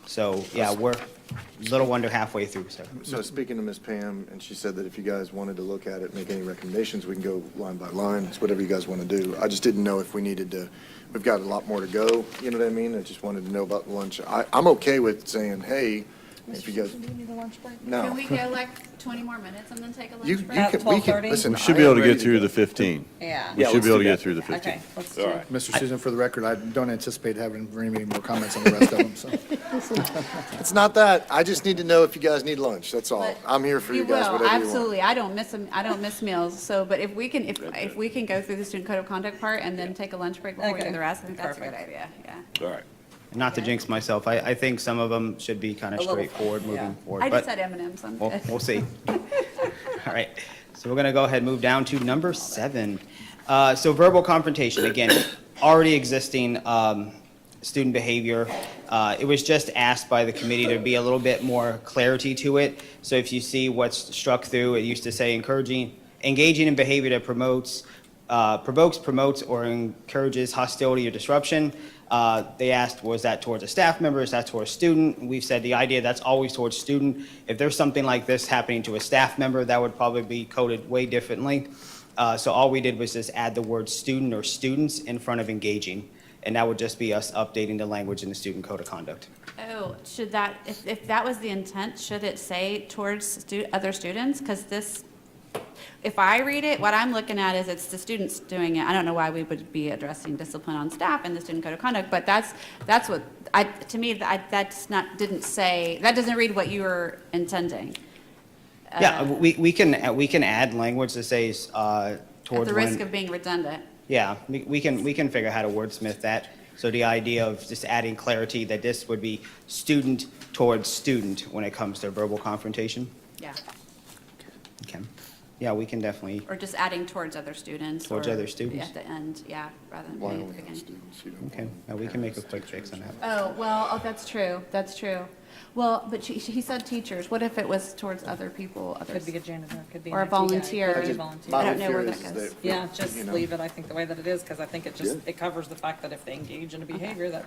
So, yeah, we're a little under halfway through, sir. so speaking to Ms. Pam, and she said that if you guys wanted to look at it, make any recommendations, we can go line by line. It's whatever you guys want to do. I just didn't know if we needed to, we've got a lot more to go, you know what I mean? I just wanted to know about lunch. I'm okay with saying, hey, if you guys, no. Can we go like 20 more minutes and then take a You lunch break? At can, we can, 12:30? listen. We should I be able am to ready get through go. the 15. Yeah. We Yeah, should let's be able to do get that. through the 15. Okay, let's All do. right. Mr. Susan, for the record, I don't anticipate having very many more comments on the rest of them, so. It's not that. I just need to know if you guys need lunch. That's all. But I'm here for you We guys, will, whatever you want. absolutely. I don't miss them, I don't miss meals, so, but if we can, if we can go through the student code of conduct part and then take a lunch break before we do Okay. the rest, I think that's a good Perfect. idea, yeah. All right. Not to jinx myself, I think some of them should be kind of A little, straightforward yeah. moving forward. I just but said M&Ms, I'm we'll, good. we'll see. All right, so we're going to go ahead and move down to number 7. So verbal confrontation, again, already existing student behavior. It was just asked by the committee to be a little bit more clarity to it. So if you see what's struck through, it used to say engaging in behavior that provokes, promotes, or encourages hostility or disruption. They asked, was that towards a staff member, is that towards a student? We've said the idea that's always towards student. If there's something like this happening to a staff member, that would probably be coded way differently. So all we did was just add the word student or students in front of engaging, and that would just be us updating the language in the student code of conduct. Oh, should that, if that was the intent, should it say towards other students? Because this, if I read it, what I'm looking at is it's the students doing it. I don't know why we would be addressing discipline on staff in the student code of conduct, but that's what, to me, that's not, didn't say, that doesn't read what you were intending. Yeah, we can add language that says At towards the risk when, of being redundant. yeah, we can figure out how to wordsmith that. So the idea of just adding clarity that this would be student towards student when it comes to verbal confrontation. Yeah, Okay. Yeah, we can definitely, or just adding towards other students. Towards or other students. At the end, yeah, rather than Why being at only the on beginning. students? You don't okay, want now we can make a quick fix on that. Oh, well, oh, that's true, that's true. Well, but he said teachers, what if it was towards other people, others? Could be a janitor, could be. Or an a IT guy, volunteer. could be a I volunteer. I My don't whole know where fear that is goes. Yeah, just you know. leave it, I think, the way that it is, because I think it just, Yeah. it covers the fact that if they engage in a behavior that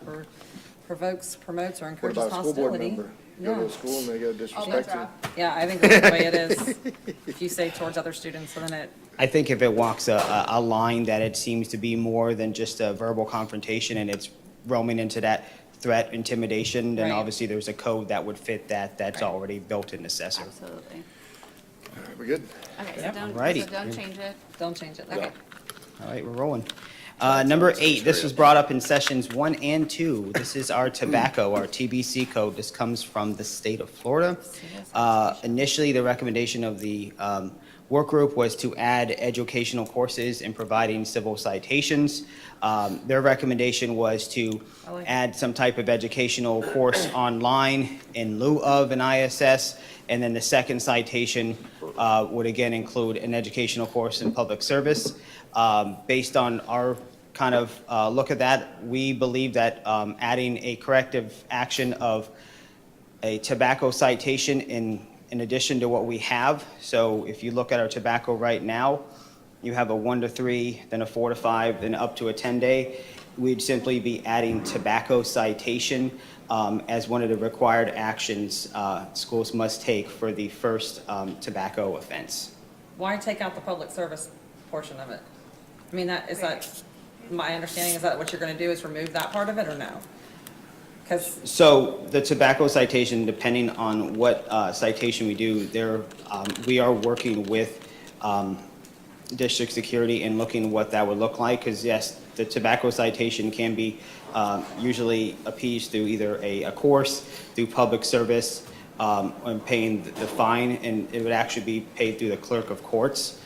provokes, promotes, or What encourages about a school board hostility. member? Go to Yeah. a school and they go Oh, that's disrespect you? rough. Yeah, I think that's the way it is. If you say towards other students, so then it, I think if it walks a line that it seems to be more than just a verbal confrontation and it's roaming into that threat, intimidation, then Right. obviously there's a code that would fit that, that's Right. already built in assessor. Absolutely. All right, we good? Okay, so Yep. Alrighty. don't change it. don't change it. Okay. All right, we're rolling. Number 8, this was brought up in sessions 1 and 2. This is our tobacco, our TBC code. This comes from the state of Florida. Initially, the recommendation of the work group was to add educational courses in providing civil citations. Their recommendation was to add some type of educational course online in lieu of an ISS. And then the second citation would again include an educational course in public service. Based on our kind of look at that, we believe that adding a corrective action of a tobacco citation in addition to what we have. So if you look at our tobacco right now, you have a 1 to 3, then a 4 to 5, then up to a 10-day. We'd simply be adding tobacco citation as one of the required actions schools must take for the first tobacco offense. Why take out the public service portion of it? I mean, that, is that, my understanding, is that what you're gonna do, is remove that part of it, or no? Because, So the tobacco citation, depending on what citation we do, we are working with district security and looking what that would look like, because yes, the tobacco citation can be usually appeased through either a course, through public service, and paying the fine, and it would actually be paid through the clerk of courts.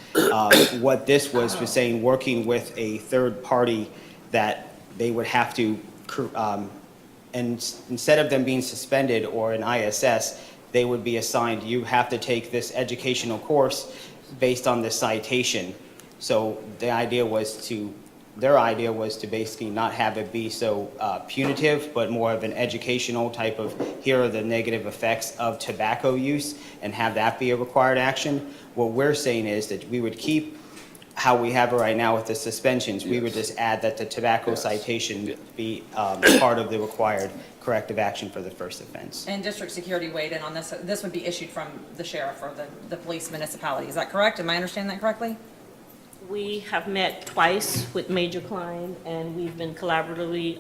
What this was saying, working with a third party, that they would have to, and instead of them being suspended or an ISS, they would be assigned, you have to take this educational course based on this citation. So their idea was to basically not have it be so punitive, but more of an educational type of, here are the negative effects of tobacco use, and have that be a required action. What we're saying is that we would keep how we have it right now with the suspensions. We would just add that the tobacco citation be part of the required corrective action for the first offense. and district security weighed in on this, this would be issued from the sheriff or the police municipality, is that correct? Am I understanding that correctly? We have met twice with Major Klein, and we've been collaboratively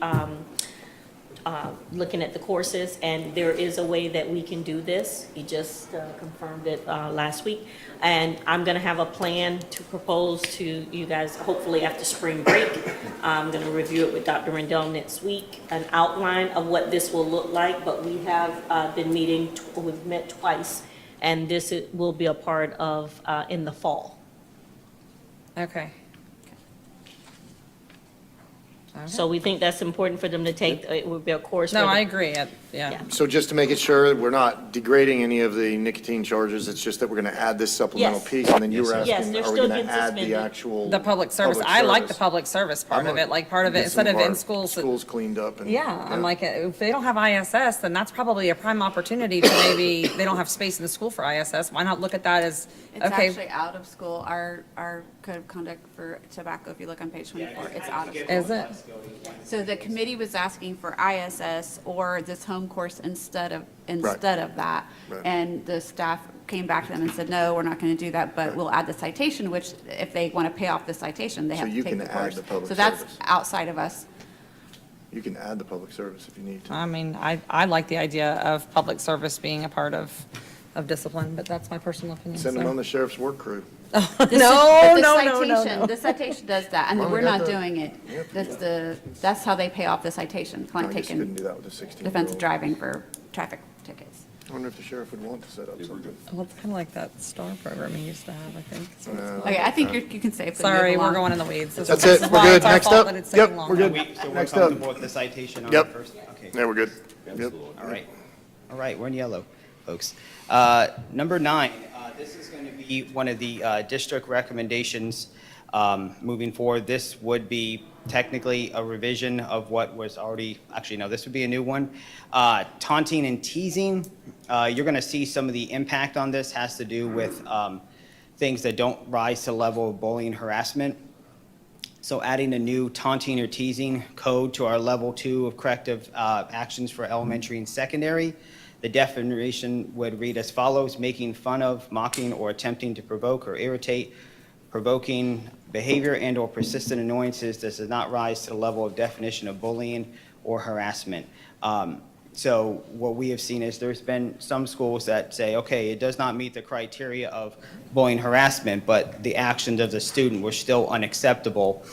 looking at the courses, and there is a way that we can do this. He just confirmed it last week, and I'm going to have a plan to propose to you guys, hopefully after spring break. I'm going to review it with Dr. Rendell next week, an outline of what this will look like, but we have been meeting, we've met twice, and this will be a part of in the fall. Okay. So we think that's important for them to take, it would be a course. No, for the- I agree, yeah. Yeah. So just to make it sure, we're not degrading any of the nicotine charges, it's just that we're going to add this supplemental Yes. piece, and then you were Yes, asking, they're are we still going to getting add the suspended. actual? The public service, I like the public service part I'm of gonna it, like part of it, get some instead of our in schools. Schools cleaned up and. Yeah, I'm like, if they don't have ISS, then that's probably a prime opportunity to maybe, they don't have space in the school for ISS, why not look at that as, It's okay. actually out of school. Our code of conduct for tobacco, if you look on page 24, it's out of school. Is it? So the committee was asking for ISS or this home course instead of that. Right. And the staff came back to them and said, no, we're not going to do that, but we'll add the citation, which if they want to pay off the citation, they So have to you take can the add course. the public So that's service. outside of us. You can add the public service if you need to. I mean, I like the idea of public service being a part of discipline, but that's my personal opinion. Send them so. on the sheriff's work crew. The citation- The citation does that. I mean, Well, we we're got not the- doing it. Yep. That's how they pay off the citation. I Client guess you couldn't taking do that with a 16-year-old. defensive driving for traffic tickets. I wonder if the sheriff would want to set up something. Well, it's kind of like that STAR program we used to have, I think. is what it's called. Okay, I think you can save. Sorry, we're going in the weeds. This That's is it. why We're it's good. our Next fault up. that it's Yep, taking we're longer. good. So we're Next up. comfortable with the citation on the Yep. first? Okay. Yeah, we're good. Yep. Absolutely. All right. All right, we're in yellow, folks. Number 9, this is going to be one of the district recommendations moving forward. This would be technically a revision of what was already, actually, no, this would be a new one. Taunting and teasing, you're going to see some of the impact on this has to do with things that don't rise to the level of bullying harassment. So adding a new taunting or teasing code to our level 2 of corrective actions for elementary and secondary. The definition would read as follows: making fun of, mocking, or attempting to provoke or irritate, provoking behavior and or persistent annoyances that does not rise to the level of definition of bullying or harassment. So what we have seen is there's been some schools that say, okay, it does not meet the criteria of bullying harassment, but the actions of the student were still unacceptable.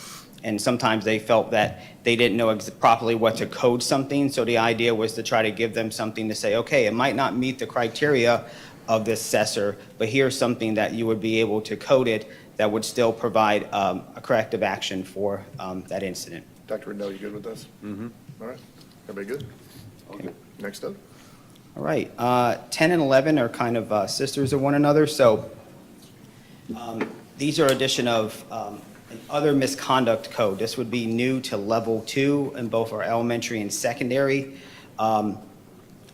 And sometimes they felt that they didn't know properly what to code something. So the idea was to try to give them something to say, okay, it might not meet the criteria of this assessor, but here's something that you would be able to code it that would still provide a corrective action for that incident. Dr. Rendell, you good with this? Mm-hmm. All right. Everybody good? Okay. Next up. All right, 10 and 11 are kind of sisters of one another, so these are addition of other misconduct code. This would be new to level 2 in both our elementary and secondary.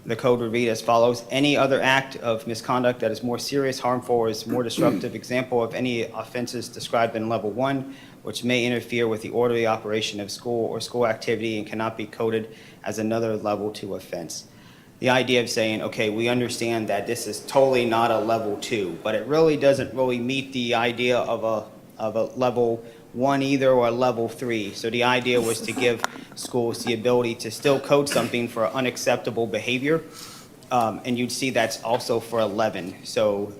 The code would read as follows: any other act of misconduct that is more serious, harmful, or is more disruptive example of any offenses described in level 1, which may interfere with the orderly operation of school or school activity and cannot be coded as another level 2 offense. The idea of saying, okay, we understand that this is totally not a level 2, but it really doesn't really meet the idea of a level one either or a level 3. So the idea was to give schools the ability to still code something for unacceptable behavior. And you'd see that's also for 11. So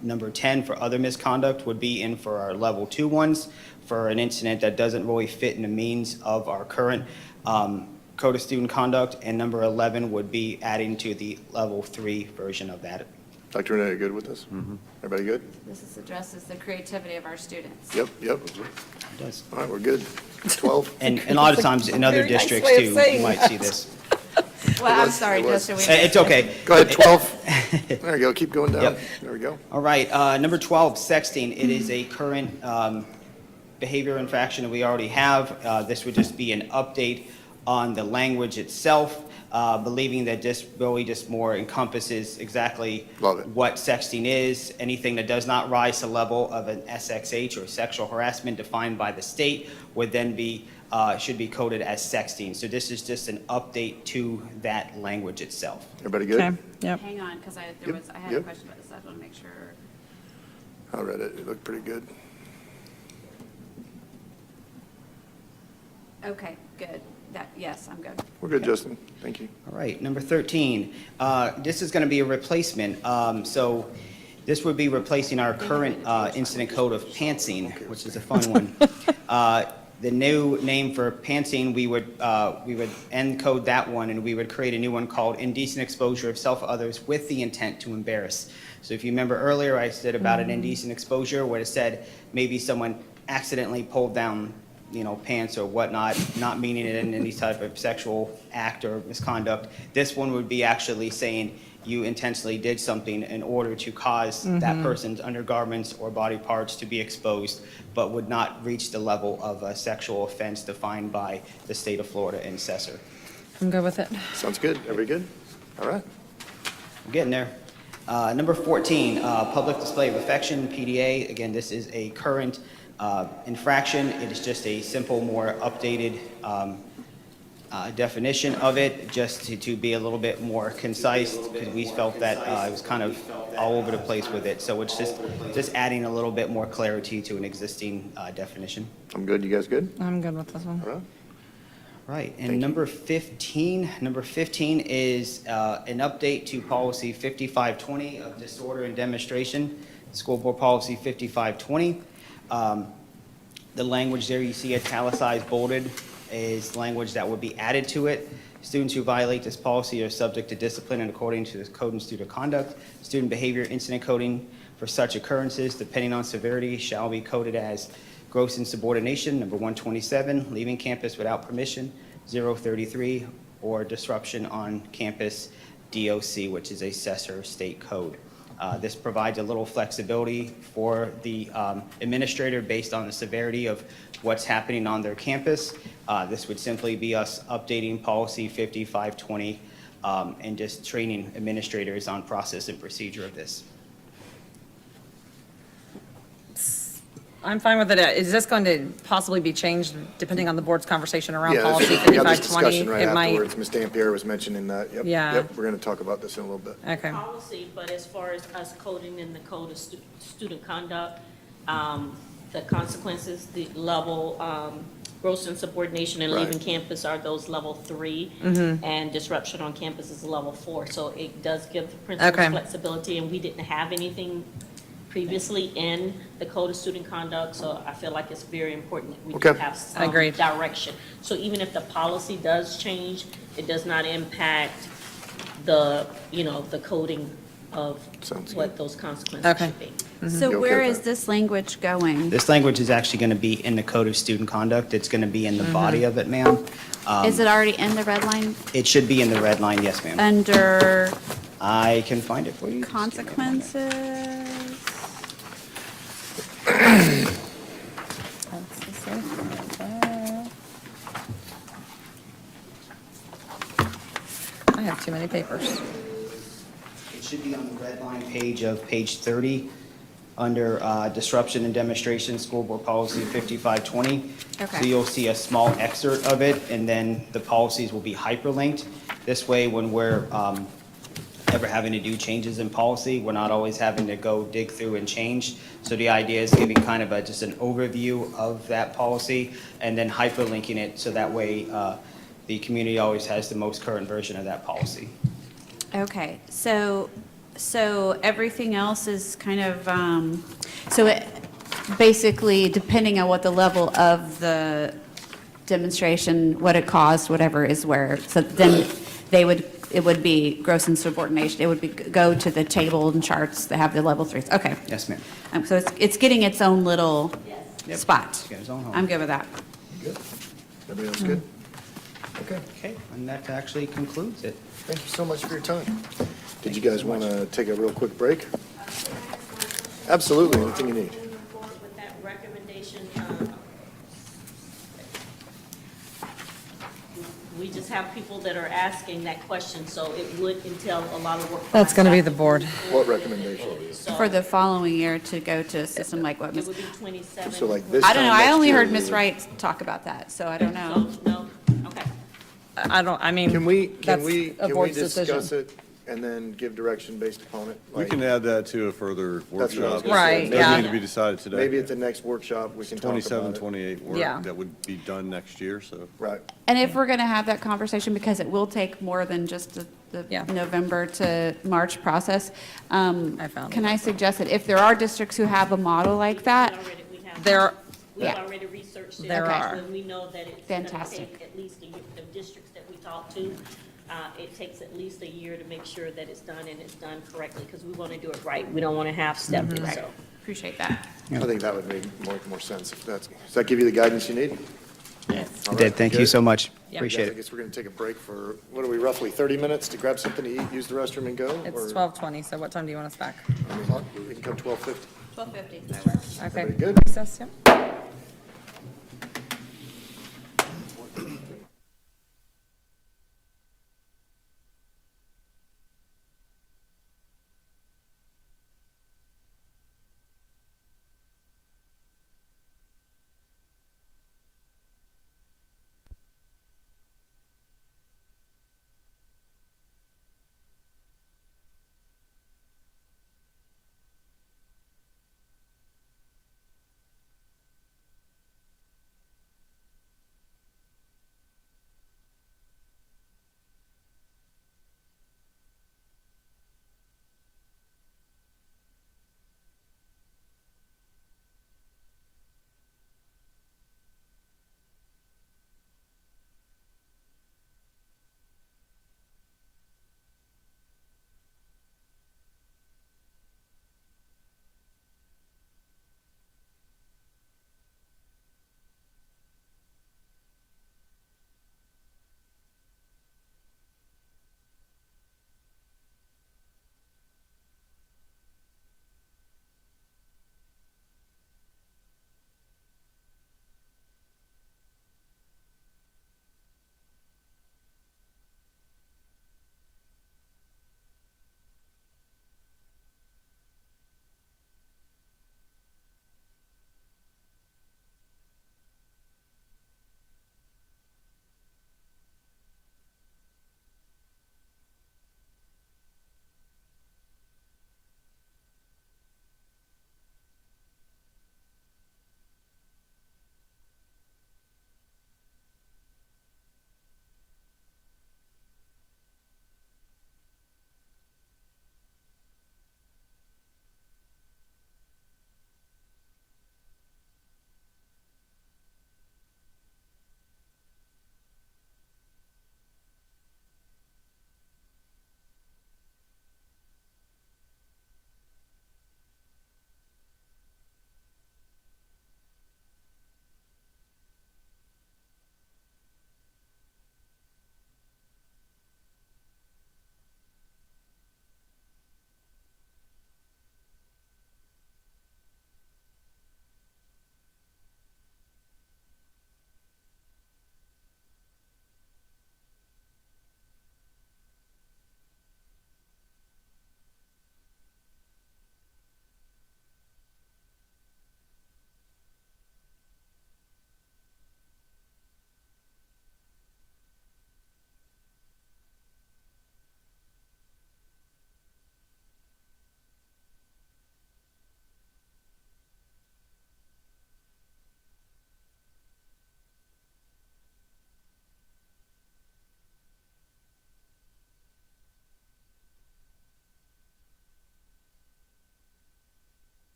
number 10 for other misconduct would be in for our level 2 ones for an incident that doesn't really fit in the means of our current code of student conduct. And number 11 would be adding to the level 3 version of that. Dr. Renee, you good with this? Everybody good? This addresses the creativity of our students. Yep, yep. It does. All right, we're good. 12? And a lot of times in other Very nice districts way of too, saying you might that. see this. Well, I'm was- sorry, it was. Justin. It's okay. Go ahead, 12. There you go, keep going down. Yep. There we go. All right, number 12, sexting. It is a current behavior infraction that we already have. This would just be an update on the language itself, believing that this really just more encompasses exactly Love it. what sexting is. Anything that does not rise to the level of an SXH or sexual harassment defined by the state would then be, should be coded as sexting. So this is just an update to that language itself. Everybody good? Okay, yep. Hang on, because I had a yep. question about this. I just want to make sure. I read it, it looked pretty good. Okay, good. Yes, I'm good. We're good, Justin, thank you. All right, number 13. This is going to be a replacement. So this would be replacing our current incident code of pantsing, which is a fun one. The new name for pantsing, we would encode that one, and we would create a new one called indecent exposure of self or others with the intent to embarrass. So if you remember earlier, I said about an indecent exposure where it said maybe someone accidentally pulled down pants or whatnot, not meaning it in any type of sexual act or misconduct. This one would be actually saying you intentionally did something in order to cause that person's undergarments or body parts to be exposed, but would not reach the level of a sexual offense defined by the state of Florida and Cessor. I'm good with it. Sounds good, everybody good? All right. We're getting there. Number 14, public display of affection, PDA. Again, this is a current infraction. It is just a simple, more updated definition of it, just to be a little bit more concise, because we felt that it was kind of all over the place with it. So it's just adding a little bit more clarity to an existing definition. I'm good, you guys good? I'm good with this one. All right. Right, Thank and you. number 15 is an update to policy 5520 of disorder and demonstration, school board policy 5520. The language there you see italicized bolded is language that would be added to it. Students who violate this policy are subject to discipline and according to the code and student conduct. Student behavior incident coding for such occurrences, depending on severity, shall be coded as gross insubordination, number 127, leaving campus without permission, 033, or disruption on campus, DOC, which is a Cessor state code. This provides a little flexibility for the administrator based on the severity of what's happening on their campus. This would simply be us updating policy 5520 and just training administrators on process and procedure of this. I'm fine with it. Is this going to possibly be changed depending on the board's conversation around Yeah, policy we had this 5520? discussion right It might. afterwards. Ms. Dampierre was mentioning that. Yep, Yeah. Yep, we're going to talk about this in a little bit. Okay. Policy, but as far as us coding in the code of student conduct, the consequences, the level, gross insubordination and leaving Right. campus are those level 3, and disruption on campus is level 4. So it does give the principals Okay. flexibility, and we didn't have anything previously in the code of student conduct, so I feel like it's very important that we do Okay. have some Agreed. direction. So even if the policy does change, it does not impact the, the coding of Sounds what good. those consequences Okay. should be. You So okay where with is that? this language going? This language is actually going to be in the code of student conduct. It's going to be in the body of it, ma'am. Is it already in the red line It should be in the red line, yes, ma'am. under I can find it for you. Just give me a moment. consequences? I have too many papers. It should be on the red line page of page 30, under disruption and demonstration, school board policy 5520. Okay. So you'll see a small excerpt of it, and then the policies will be hyperlinked. This way, when we're ever having to do changes in policy. We're not always having to go dig through and change. So the idea is giving kind of just an overview of that policy and then hyperlinking it so that way the community always has the most current version of that policy. Okay, so everything else is kind of, basically, depending on what the level of the demonstration, what it cost, whatever is where, so then it would be gross insubordination. It would be, go to the table and charts that have the level threes. Okay. Yes, ma'am. So it's getting its own little Yep. spot. Get its own home. I'm good with that. Good. Everybody else good? Okay. Okay, and that actually concludes it. Thank you so much for your time. Did you guys want to take a real quick break? Absolutely, anything you need. Moving forward with that recommendation, we just have people that are asking that question, so it would entail a lot of work. for That's gonna be the myself. board. What recommendation? So For the following year to go to a system like what it Ms. would be 27. So like this I don't know, time I next only year, heard we Ms. would- Wright talk about that, so I don't know. No, okay. I mean, Can we that's a board's decision. discuss it and then give direction based upon it? We Like, can add that to a further That's what I was workshop. gonna say. Right, Doesn't yeah. need to be decided today. Maybe at the next workshop, we can talk about 27, it. 28 Yeah. work that would be done next year, so. Right. And if we're going to have that conversation, because it will take more than just the Yeah. November to March process, I found can it. I suggest that if there are districts who have a model like that, We have. There, We've Yeah. already researched it. There Okay. are. And we know that it's going to Fantastic. take at least a year, the districts that we talk to, it takes at least a year to make sure that it's done and it's done correctly, because we want to do it right. We don't want to half-step it, so. appreciate that. I think that would make more sense if that's, does that give you the guidance you need? Yes. All It did, right, thank you good. so much. Yeah. Appreciate I it. guess we're going to take a break for, what are we, roughly 30 minutes to grab something to eat, use the restroom and go? it's Or- 12:20, so what time do you want us back? I mean, we can come 12:50. 12:50. Okay. Very good. Recess, yeah.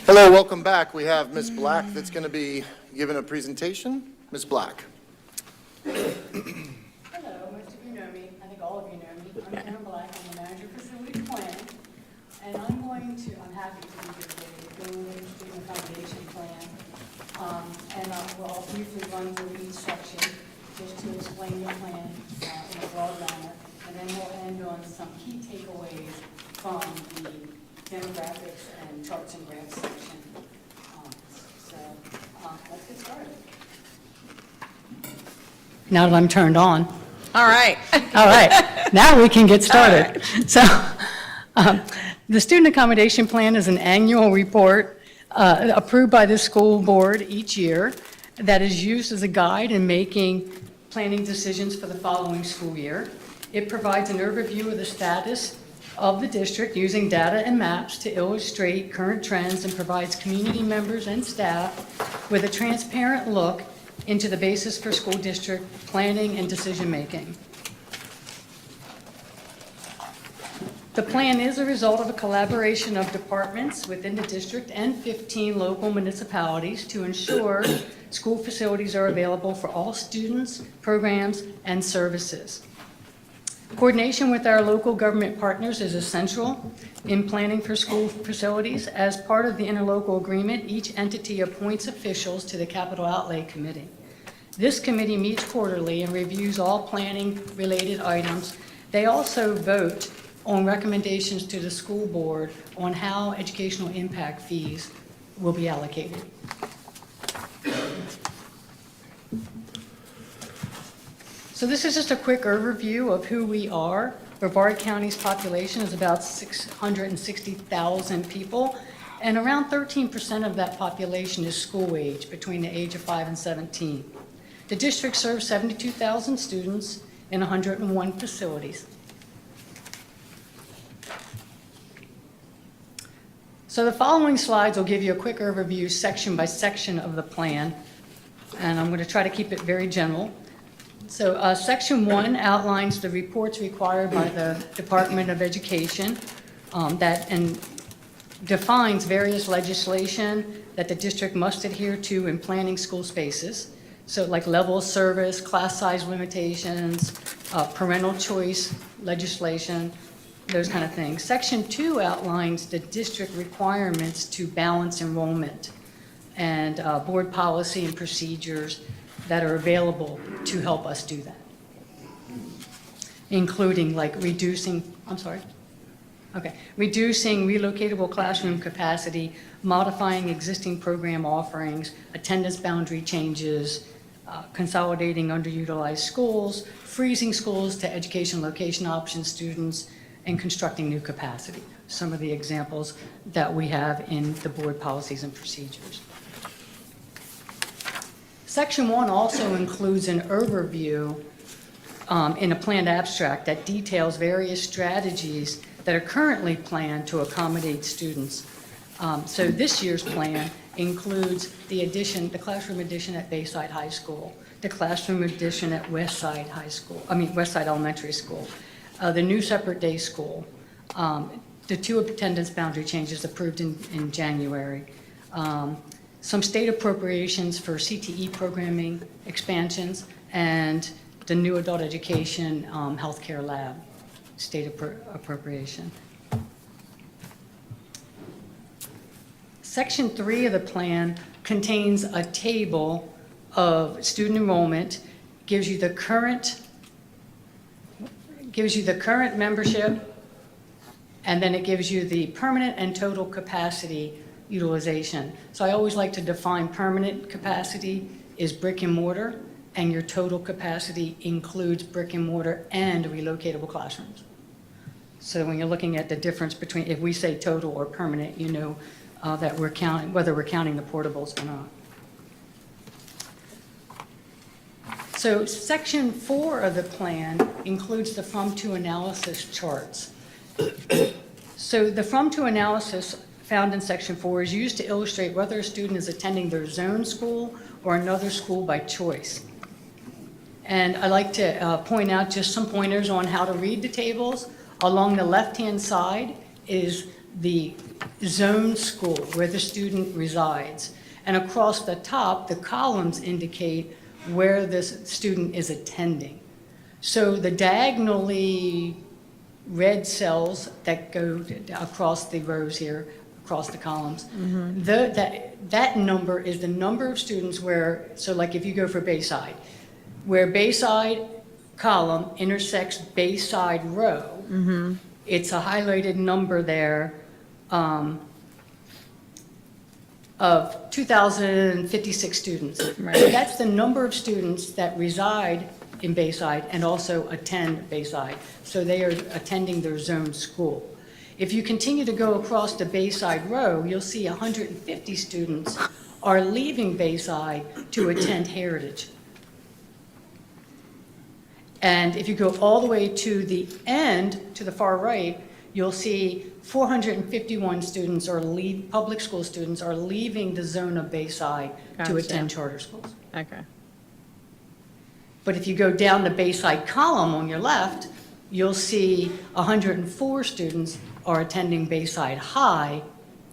Hello, welcome back. We have Ms. Black that's going to be giving a presentation. Ms. Black. Hello, most of you know me, I think all of you know me. I'm Karen Black, I'm the manager of facility planning, and I'm happy to be here today to go over the student accommodation plan. And I'll briefly run through each section just to explain the plan in a broad manner, and then we'll end on some key takeaways from the demographics and charts and graphs section. Let's get started. Now that I'm turned on. All right. All right, now we can get started. So, the Student Accommodation Plan is an annual report approved by the school board each year that is used as a guide in making planning decisions for the following school year. It provides an overview of the status of the district using data and maps to illustrate current trends and provides community members and staff with a transparent look into the basis for school district planning and decision-making. The plan is a result of a collaboration of departments within the district and 15 local municipalities to ensure school facilities are available for all students, programs, and services. Coordination with our local government partners is essential in planning for school facilities. As part of the interlocal agreement, each entity appoints officials to the Capital Outlay Committee. This committee meets quarterly and reviews all planning-related items. They also vote on recommendations to the school board on how educational impact fees will be allocated. So this is just a quick overview of who we are. Brevard County's population is about 660,000 people, and around 13% of that population is school age, between the age of 5 and 17. The district serves 72,000 students in 101 facilities. So the following slides will give you a quick overview section by section of the plan, and I'm going to try to keep it very general. So Section 1 outlines the reports required by the Department of Education and defines various legislation that the district must adhere to in planning school spaces. So like level of service, class size limitations, parental choice legislation, those kind of things. Section 2 outlines the district requirements to balance enrollment and board policy and procedures that are available to help us do that, including like reducing relocatable classroom capacity, modifying existing program offerings, attendance boundary changes, consolidating underutilized schools, freezing schools to education location option students, and constructing new capacity. Some of the examples that we have in the board policies and procedures. Section 1 also includes an overview in a planned abstract that details various strategies that are currently planned to accommodate students. So this year's plan includes the classroom addition at Bayside High School, the classroom addition at Westside Elementary School, the new separate day school, the 2 attendance boundary changes approved in January, some state appropriations for CTE programming expansions, and the new adult education healthcare lab state appropriation. Section 3 of the plan contains a table of student enrollment, gives you the current membership, and then it gives you the permanent and total capacity utilization. So I always like to define permanent capacity is brick and mortar, and your total capacity includes brick and mortar and relocatable classrooms. So when you're looking at the difference between, if we say total or permanent, you know that we're counting, whether we're counting the portables or not. So Section 4 of the plan includes the from-to analysis charts. So the from-to analysis found in Section 4 is used to illustrate whether a student is attending their zone school or another school by choice. And I'd like to point out just some pointers on how to read the tables. Along the left-hand side, is the zone school where the student resides. And across the top, the columns indicate where this student is attending. So the diagonally red cells that go across the rows here, across the columns, that number is the number of students where, so like if you go for Bayside, where Bayside column intersects Bayside row, it's a highlighted number there of 2,056 students. So that's the number of students that reside in Bayside and also attend Bayside. So they are attending their zone school. If you continue to go across the Bayside row, you'll see 150 students are leaving Bayside to attend Heritage. And if you go all the way to the end, to the far right, you'll see 451 students or public school students are leaving the zone of Bayside to Gotcha. attend charter schools. Okay. But if you go down the Bayside column on your left, you'll see 104 students are attending Bayside High,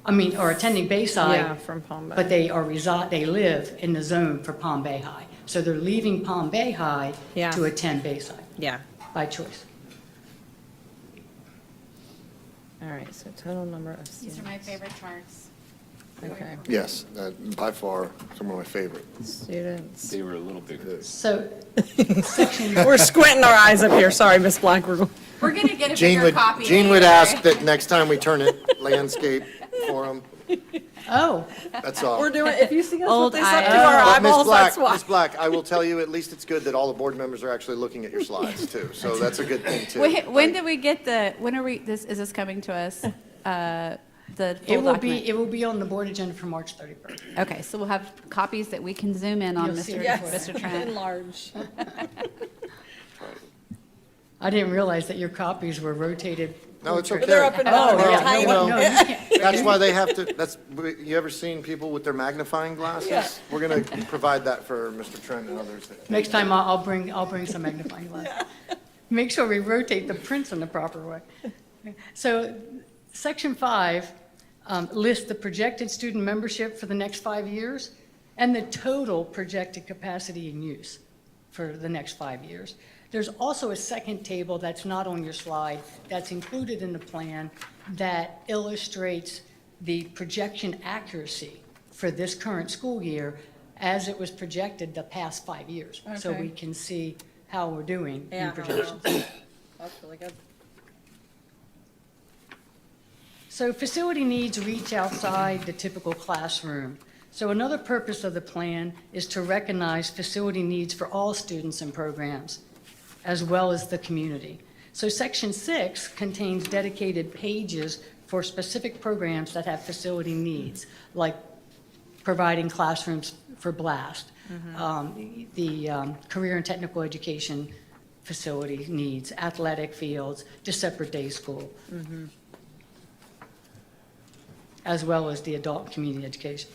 are attending Bayside. Yeah, from Palm Bay. But they live in the zone for Palm Bay High. So they're leaving Palm Bay High Yeah. to attend Bayside Yeah. by choice. All right, so total number of These students. are my favorite charts. Okay. Yes, by far, some of my favorite. Students. They were a little bigger. So section, We're squinting our eyes up here. Sorry, Miss Black. We're going to get a Gene bigger would, copy. Gene would later. ask that next time we turn it landscape for him. oh, That's all. We're doing, if you see us Old with this up to eyes. our But Ms. eyeballs, Black, that's why. Ms. Black, I will tell you, at least it's good that all the board members are actually looking at your slides too. So that's a good thing too. When did we get when are we, is this coming to us? The it full will document? be on the board agenda for March 31st. Okay, so we'll have copies that we can zoom in on, You'll see it Mr. before Mr. Trent. Enlarge. I didn't realize that your copies were rotated. No, it's okay. They're up and Oh, down. yeah, You no, know, no, you can't. That's why they have to, you ever seen people with their magnifying glasses? Yeah. We're going to provide that for Mr. Trent and others. Next time I'll bring some magnifying glass. Make sure we rotate the prints in the proper way. So section 5 lists the projected student membership for the next 5 years and the total projected capacity and use for the next 5 years. There's also a second table that's not on your slide that's included in the plan that illustrates the projection accuracy for this current school year as it was projected the past 5 years. So Okay. we can see how we're doing Yeah. in projections. That's really good. So facility needs reach outside the typical classroom. So another purpose of the plan is to recognize facility needs for all students and programs, as well as the community. So section 6 contains dedicated pages for specific programs that have facility needs, like providing classrooms for BLAST, the career and technical education facility needs, athletic fields, to separate day school, as well as the adult community education.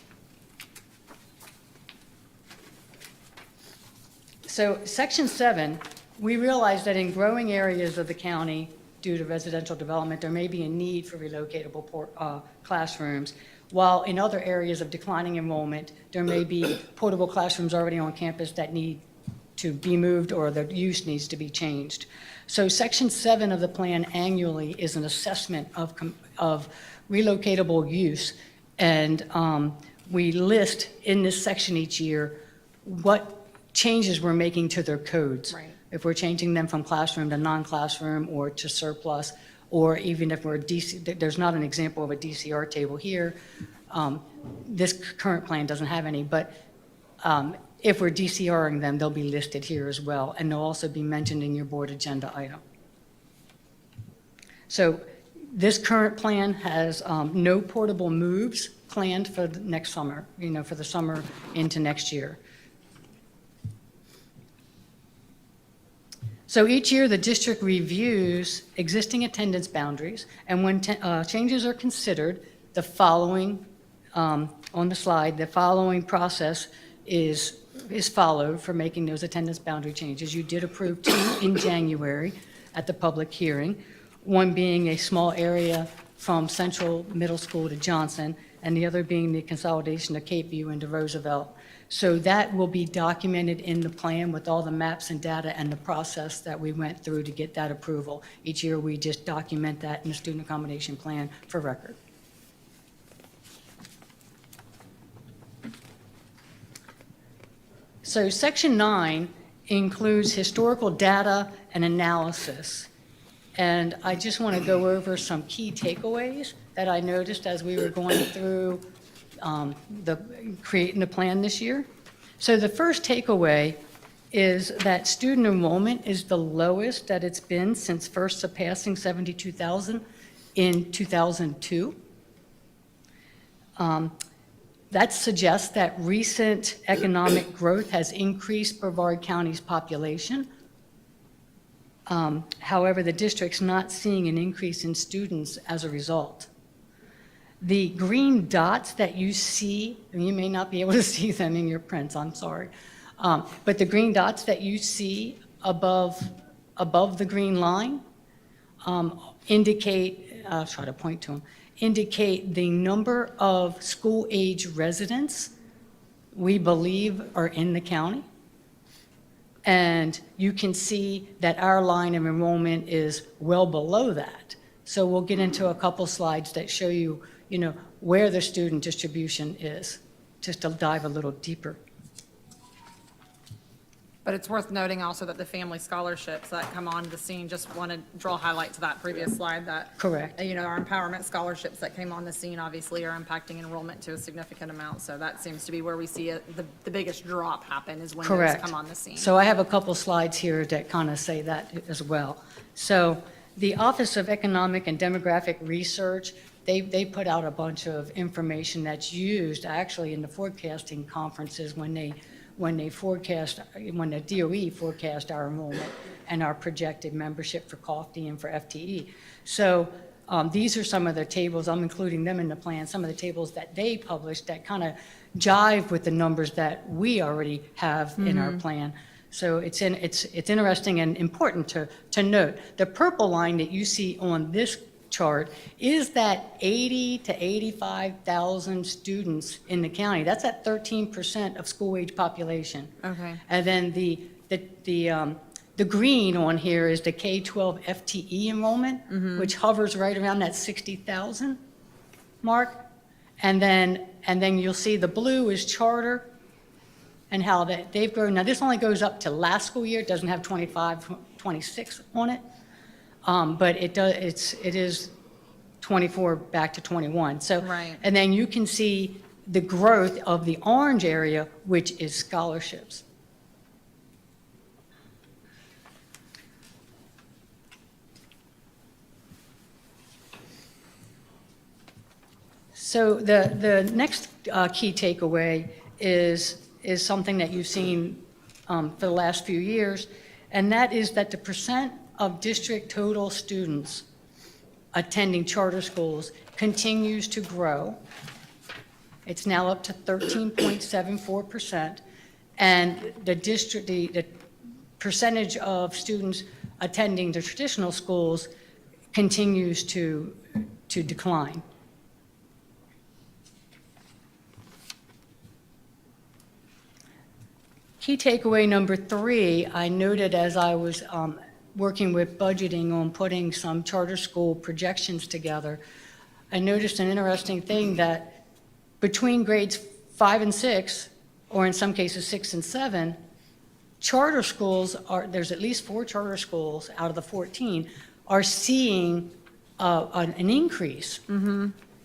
So section 7, we realize that in growing areas of the county, due to residential development, there may be a need for relocatable classrooms, while in other areas of declining enrollment, there may be portable classrooms already on campus that need to be moved or the use needs to be changed. So section 7 of the plan annually is an assessment of relocatable use, and we list in this section each year what changes we're making to their codes. Right. If we're changing them from classroom to non-classroom or to surplus, or even if we're there's not an example of a DCR table here. This current plan doesn't have any, but if we're DCRing them, they'll be listed here as well, and they'll also be mentioned in your board agenda item. So this current plan has no portable moves planned for the next summer, for the summer into next year. So each year, the district reviews existing attendance boundaries, and when changes are considered, the following, on the slide, the following process is followed for making those attendance boundary changes. You did approve 2 in January at the public hearing, one being a small area from Central Middle School to Johnson, and the other being the consolidation of Cape View into Roosevelt. So that will be documented in the plan with all the maps and data and the process that we went through to get that approval. Each year, we just document that in the student accommodation plan for record. So Section 9 includes historical data and analysis. And I just want to go over some key takeaways that I noticed as we were going through creating the plan this year. So the first takeaway is that student enrollment is the lowest that it's been since first surpassing 72,000 in 2002. That suggests that recent economic growth has increased Brevard County's population. However, the district's not seeing an increase in students as a result. The green dots that you see, and you may not be able to see them in your prints, I'm sorry, but the green dots that you see above the green line indicate, I'll try to point to them, indicate the number of school-age residents we believe are in the county. And you can see that our line of enrollment is well below that. So we'll get into a couple slides that show you, where the student distribution is, just to dive a little deeper. But it's worth noting also that the family scholarships that come on the scene, just want to draw highlight to that previous slide that. Correct. Our empowerment scholarships that came on the scene obviously are impacting enrollment to a significant amount. So that seems to be where we see the biggest drop happen is when those Correct. come on the scene. So I have a couple slides here that kind of say that as well. So the Office of Economic and Demographic Research, they put out a bunch of information that's used actually in the forecasting conferences when the DOE forecast our enrollment and our projected membership for COFTE and for FTE. So these are some of the tables, I'm including them in the plan, some of the tables that they published that kind of jive with the numbers that we already have in our plan. So it's interesting and important to note. The purple line that you see on this chart is that 80 to 85,000 students in the county. That's at 13% of school-age population. Okay. And then the green on here is the K-12 FTE enrollment, which hovers right around that 60,000 mark. And then you'll see the blue is charter and how they've grown. Now, this only goes up to last school year. It doesn't have 25, 26 on it. But it is 24 back to 21. So, Right. And then you can see the growth of the orange area, which is scholarships. So the next key takeaway is something that you've seen for the last few years, and that is that the percent of district total students attending charter schools continues to grow. It's now up to 13.74%, and the percentage of students attending the traditional schools continues to decline. Key takeaway number 3, I noted as I was working with budgeting on putting some charter school projections together, I noticed an interesting thing that between grades 5 and 6, or in some cases 6 and 7, charter schools there's at least 4 charter schools out of the 14 are seeing an increase.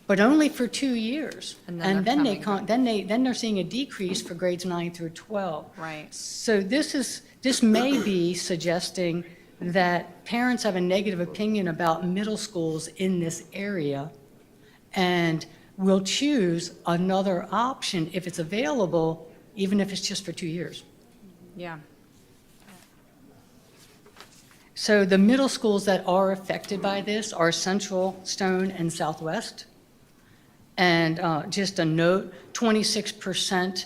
But only for 2 years. And then they're coming back. Then they're seeing a decrease for grades 9 through 12. Right. So this may be suggesting that parents have a negative opinion about middle schools in this area and will choose another option if it's available, even if it's just for 2 years. Yeah. So the middle schools that are affected by this are Central, Stone, and Southwest. And just a note, 26%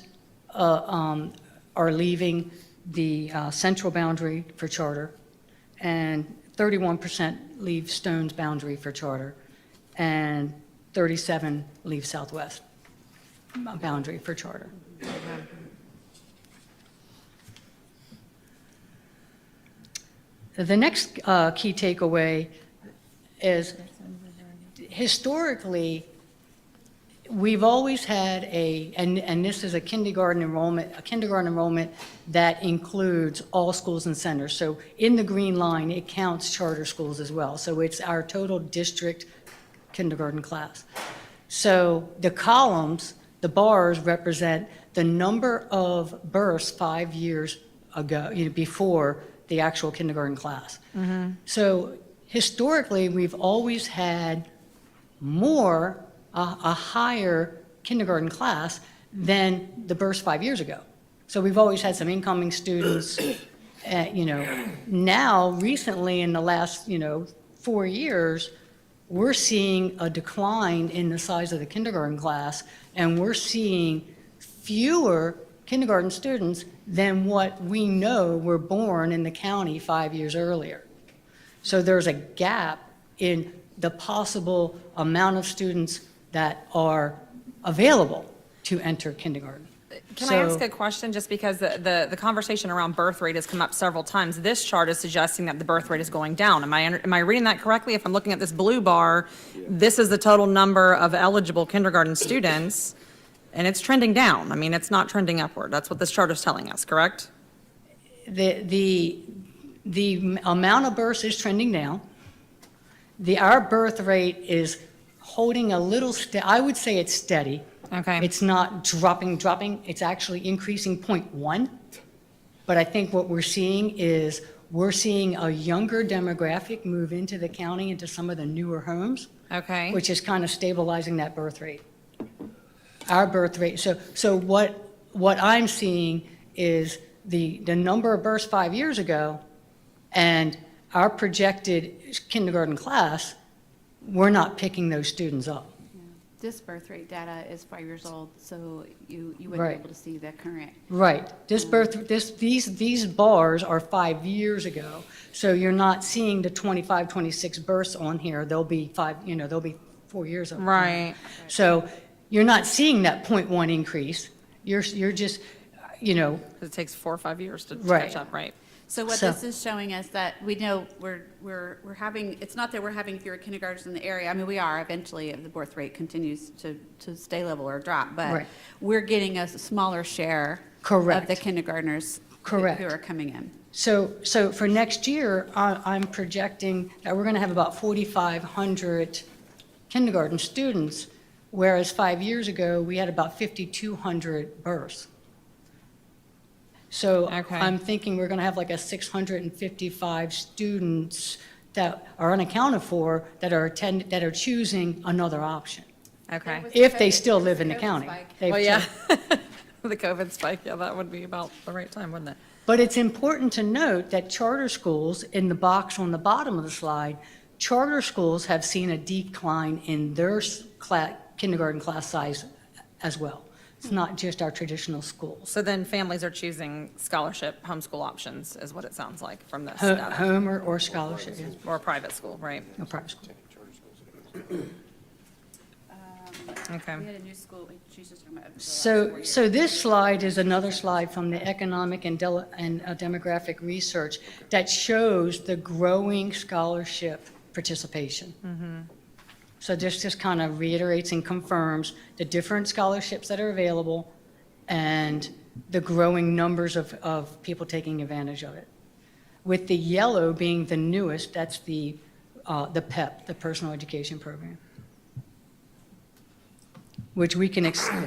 are leaving the central boundary for charter, and 31% leave Stone's boundary for charter. and 37 leave Southwest boundary for charter. The next key takeaway is historically, we've always had and this is a kindergarten enrollment that includes all schools and centers. So in the green line, it counts charter schools as well. So it's our total district kindergarten class. So the columns, the bars represent the number of births 5 years ago, before the actual kindergarten class. So historically, we've always had a higher kindergarten class than the births 5 years ago. So we've always had some incoming students, Now, recently, in the last, 4 years, we're seeing a decline in the size of the kindergarten class, and we're seeing fewer kindergarten students than what we know were born in the county 5 years earlier. So there's a gap in the possible amount of students that are available to enter kindergarten. Can I ask a question, just because the conversation around birth rate has come up several times? This chart is suggesting that the birth rate is going down. Am I reading that correctly? If I'm looking at this blue bar, this is the total number of eligible kindergarten students, and it's trending down. I mean, it's not trending upward. That's what this chart is telling us, correct? The amount of births is trending down. Our birth rate is holding a little, I would say it's steady. Okay. It's not dropping. It's actually increasing 0.1. But I think what we're seeing is a younger demographic move into the county, into some of the newer homes, Okay. which is kind of stabilizing that birth rate. Our birth rate, so what I'm seeing is the number of births 5 years ago and our projected kindergarten class, we're not picking those students up. This birth rate data is 5 years old, so you wouldn't Right. be able to see the current. Right. These bars are 5 years ago. So you're not seeing the 25, 26 births on here. They'll be 4 years old. Right. So you're not seeing that 0.1 increase. You're just, 'Cause it takes 4 or 5 years to Right. catch up, right? So what So- this is showing us that we know we're having, it's not that we're having fewer kindergartens in the area. I mean, we are eventually if the birth rate continues to stay level or drop, but Right. we're getting a smaller share of Correct. the kindergartners Correct. who are coming in. So for next year, I'm projecting that we're going to have about 4,500 kindergarten students, whereas 5 years ago, we had about 5,200 births. So Okay. I'm thinking we're going to have like a 655 students that are unaccounted for that are choosing another option, Okay. if they still live in the county. They've Well, yeah. cho- The COVID spike, yeah, that would be about the right time, wouldn't it? But it's important to note that charter schools, in the box on the bottom of the slide, charter schools have seen a decline in their kindergarten class size as well. It's not just our traditional schools. So then families are choosing scholarship, homeschool options, is what it sounds like from this Ho- data. Home or scholarship, yes, Or private school, right? no private school. Okay. We had a new school, she's just talking about the last 4 So, years. so this slide is another slide from the economic and demographic research that shows the growing scholarship participation. So this just kind of reiterates and confirms the different scholarships that are available and the growing numbers of people taking advantage of it. With the yellow being the newest, that's the PEP, the Personal Education Program, which we can expect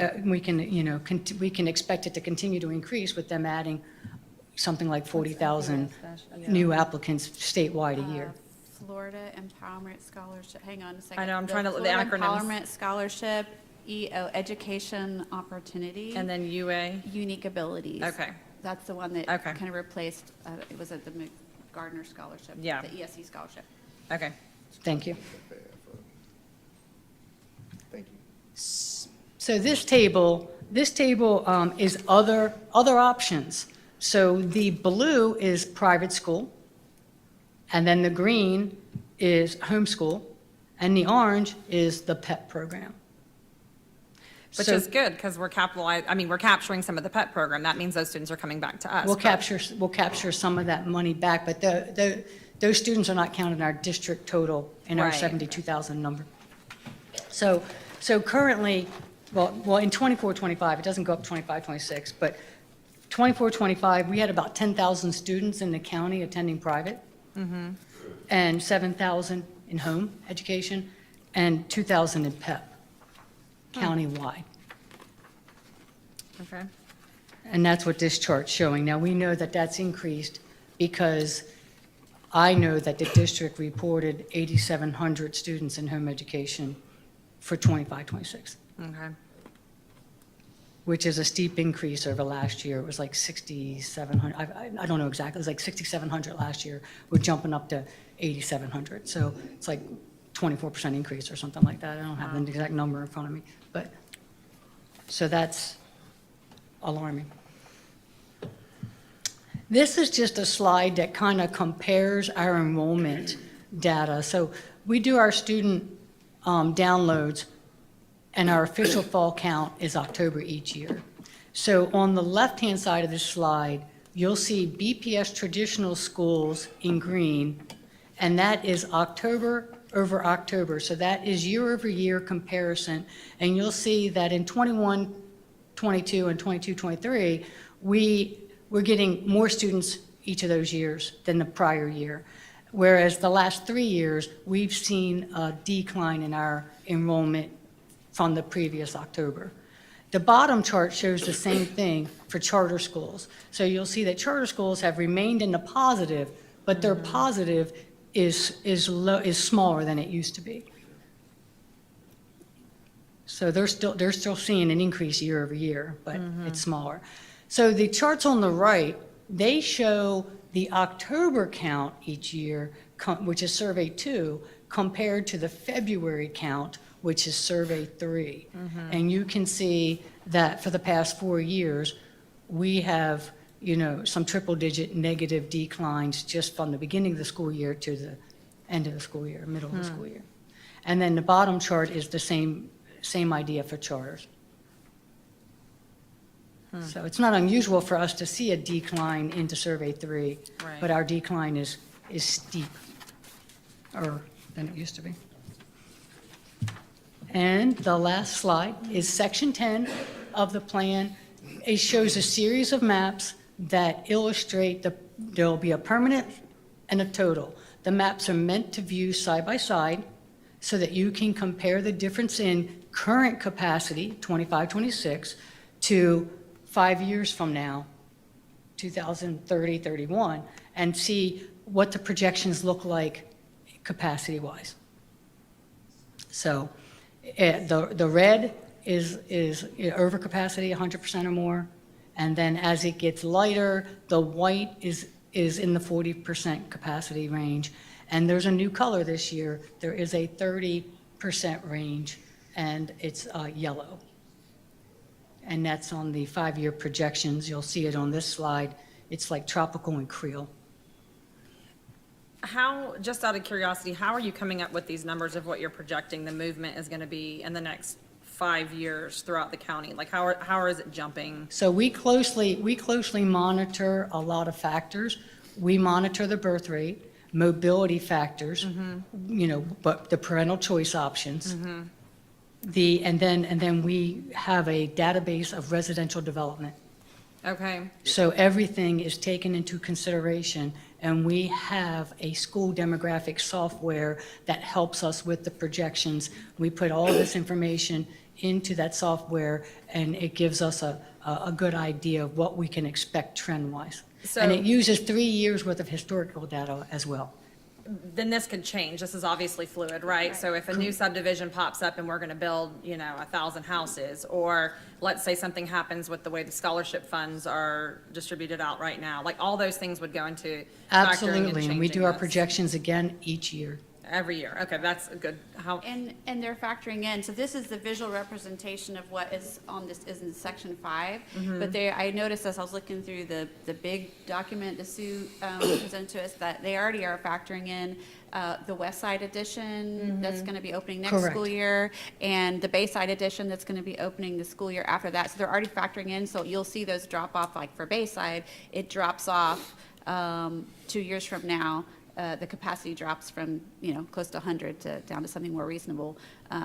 it to continue to increase with them adding something like 40,000 new applicants statewide a year. Florida Empowerment Scholarship, hang on a second. I know, I'm trying to look The at the Florida acronyms. Empowerment Scholarship, Education Opportunity. And then UA? Unique Abilities. Okay. That's the one that Okay. kind of replaced, it was at the Gardner Scholarship. Yeah. The ESE Scholarship. Okay. Thank you. Thank you. So this table is other options. So the blue is private school, and then the green is homeschool, And the orange is the PEP program. Which So is good, because we're capturing some of the PET program. That means those students are coming back to us. We'll correct? capture some of that money back, but those students are not counted in our district total in our Right. 72,000 number. So currently, well, in 24-25, it doesn't go up 25-26, but 24-25, we had about 10,000 students in the county attending private, and 7,000 in home education, and 2,000 in PEP, countywide. Okay. And that's what this chart's showing. Now, we know that that's increased because I know that the district reported 8,700 students in home education for 25-26, Okay. which is a steep increase over last year. It was like 6,700, I don't know exactly, it was like 6,700 last year. We're jumping up to 8,700. So it's like 24% increase or something like that. I don't have the exact number in front of me, but, so that's alarming. This is just a slide that kind of compares our enrollment data. So we do our student downloads, and our official fall count is October each year. So on the left-hand side of this slide, you'll see BPS traditional schools in green, and that is October over October. So that is year-over-year comparison, and you'll see that in 21, 22, and 22, 23, we're getting more students each of those years than the prior year. Whereas the last 3 years, we've seen a decline in our enrollment from the previous October. The bottom chart shows the same thing for charter schools. So you'll see that charter schools have remained in the positive, but their positive is smaller than it used to be. So they're still seeing an increase year over year, but it's smaller. So the charts on the right, they show the October count each year, which is Survey 2, compared to the February count, which is Survey 3. And you can see that for the past 4 years, we have, some triple-digit negative declines just from the beginning of the school year to the end of the school year, middle of the school year. And then the bottom chart is the same idea for charters. So it's not unusual for us to see a decline into Survey 3, Right. but our decline is steeper than it used to be. And the last slide is Section 10 of the plan. It shows a series of maps that illustrate there'll be a permanent and a total. The maps are meant to view side by side so that you can compare the difference in current capacity, 25, 26, to 5 years from now, 2030, 31, and see what the projections look like capacity-wise. So the red is overcapacity, 100% or more, and then as it gets lighter, the white is in the 40% capacity range. And there's a new color this year. There is a 30% range, and it's yellow. And that's on the 5-year projections. You'll see it on this slide. It's like tropical and Creole. How, just out of curiosity, how are you coming up with these numbers of what you're projecting the movement is going to be in the next 5 years throughout the county? Like, how is it jumping? So we closely monitor a lot of factors. We monitor the birth rate, mobility factors, but the parental choice options. And then we have a database of residential development. Okay, So everything is taken into consideration, and we have a school demographic software that helps us with the projections. We put all this information into that software, and it gives us a good idea of what we can expect trend-wise. So- And it uses 3 years' worth of historical data as well. then this could change. This is obviously fluid, right? So if a new subdivision pops up and we're going to build, 1,000 houses, or let's say something happens with the way the scholarship funds are distributed out right now, like all those things would go into factoring and Absolutely, and we do changing our this. projections again each year. Every year, okay, that's a good, how, And they're factoring in, so this is the visual representation of what is on this, is in section 5. But I noticed as I was looking through the big document that Sue presented to us, that they already are factoring in the West Side Edition that's going to be opening next Correct. school year, and the Bayside Edition that's going to be opening the school year after that. So they're already factoring in, so you'll see those drop off, like for Bayside, it drops off 2 years from now. The capacity drops from, close to 100 to down to something more reasonable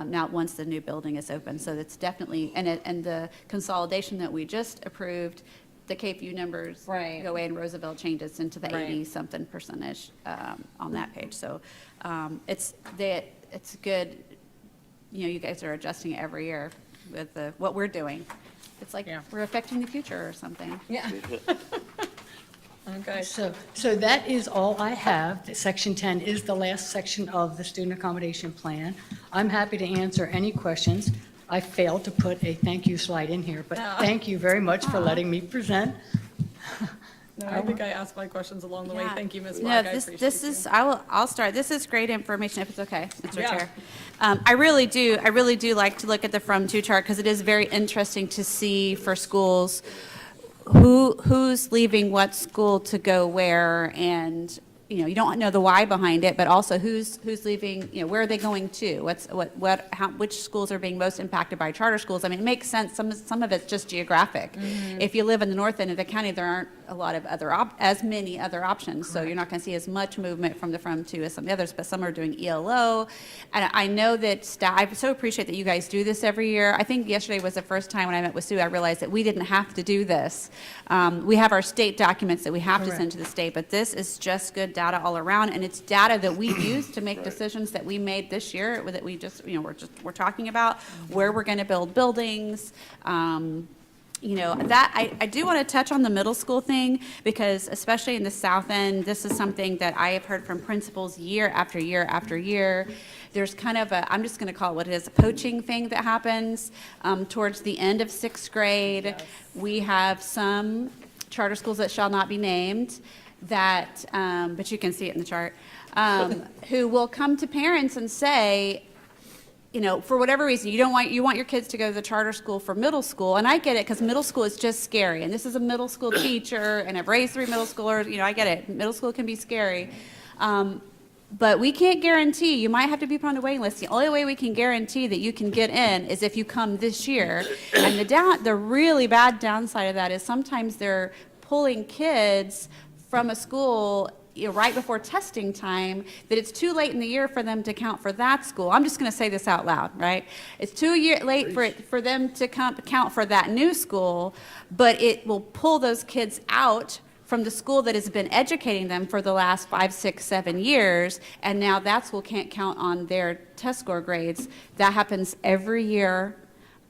now once the new building is open. So it's definitely, and the consolidation that we just approved, the KPU numbers Right. go away and Roosevelt changes into the Right. 80-something percentage on that page. So it's good, you guys are adjusting it every year with what we're doing. It's like Yeah. we're affecting the future or something. yeah. Okay. So that is all I have. Section 10 is the last section of the student accommodation plan. I'm happy to answer any questions. I failed to put a thank you slide in here, but thank you very much for letting me present. No, I think I asked my questions along the way. Yeah. Thank you, Ms. No, Black, I this appreciate you. is, I'll start. This is great information, if it's okay, Mr. Yeah. Chair. I really do like to look at the from-to chart, because it is very interesting to see for schools who's leaving what school to go where, and you don't know the why behind it, but also who's leaving, where are they going to? Which schools are being most impacted by charter schools? I mean, it makes sense. Some of it's just geographic. If you live in the north end of the county, there aren't a lot of as many other options. So you're not going to see as much movement from to as some of the others, but some are doing ELO. And I know that staff, I so appreciate that you guys do this every year. I think yesterday was the first time when I met with Sue, I realized that we didn't have to do this. We have our state documents that we have to send to the state, but this is just good data all around, and it's data that we use to make decisions that we made this year, that we just, we're talking about where we're going to build buildings. That I do want to touch on the middle school thing, because especially in the south end, this is something that I have heard from principals year after year after year. There's kind of I'm just going to call it what it is, a poaching thing that happens towards the end of 6th grade. Yes. We have some charter schools that shall not be named that, but you can see it in the chart, who will come to parents and say, for whatever reason, you want your kids to go to the charter school for middle school, and I get it, because middle school is just scary, and this is a middle school teacher, and I've raised 3 middle schoolers, I get it, middle school can be scary, but we can't guarantee, you might have to be put on a waiting list. The only way we can guarantee that you can get in is if you come this year, and the really bad downside of that is sometimes they're pulling kids from a school right before testing time, that it's too late in the year for them to count for that school. I'm just going to say this out loud, right? It's too late for them to count for that new school, but it will pull those kids out from the school that has been educating them for the last 5, 6, 7 years, and now that school can't count on their test score grades. That happens every year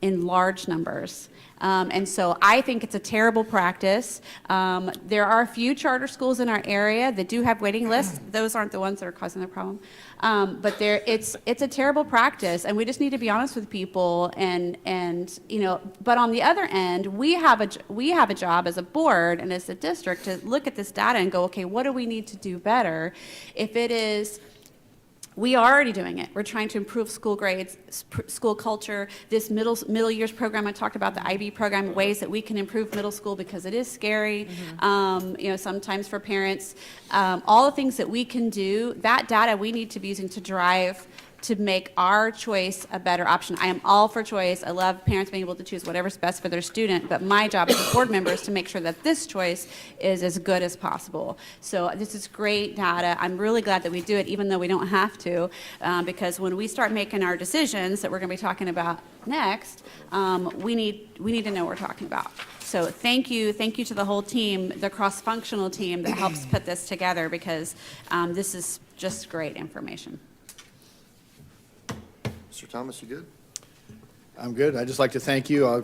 in large numbers. And so I think it's a terrible practice. There are a few charter schools in our area that do have waiting lists. Those aren't the ones that are causing the problem. But it's a terrible practice, and we just need to be honest with people. But on the other end, we have a job as a board and as a district to look at this data and go, okay, what do we need to do better? If it is, we are already doing it. We're trying to improve school grades, school culture. This middle years program I talked about, the IB program, ways that we can improve middle school, because it is scary, sometimes for parents. All the things that we can do, that data we need to be using to drive to make our choice a better option. I am all for choice. I love parents being able to choose whatever's best for their student, but my job as a board member is to make sure that this choice is as good as possible. So this is great data. I'm really glad that we do it, even though we don't have to, because when we start making our decisions that we're going to be talking about next, we need to know what we're talking about. So thank you to the whole team, the cross-functional team that helps put this together, because this is just great information. Mr. Thomas, you good? I'm good. I'd just like to thank you. I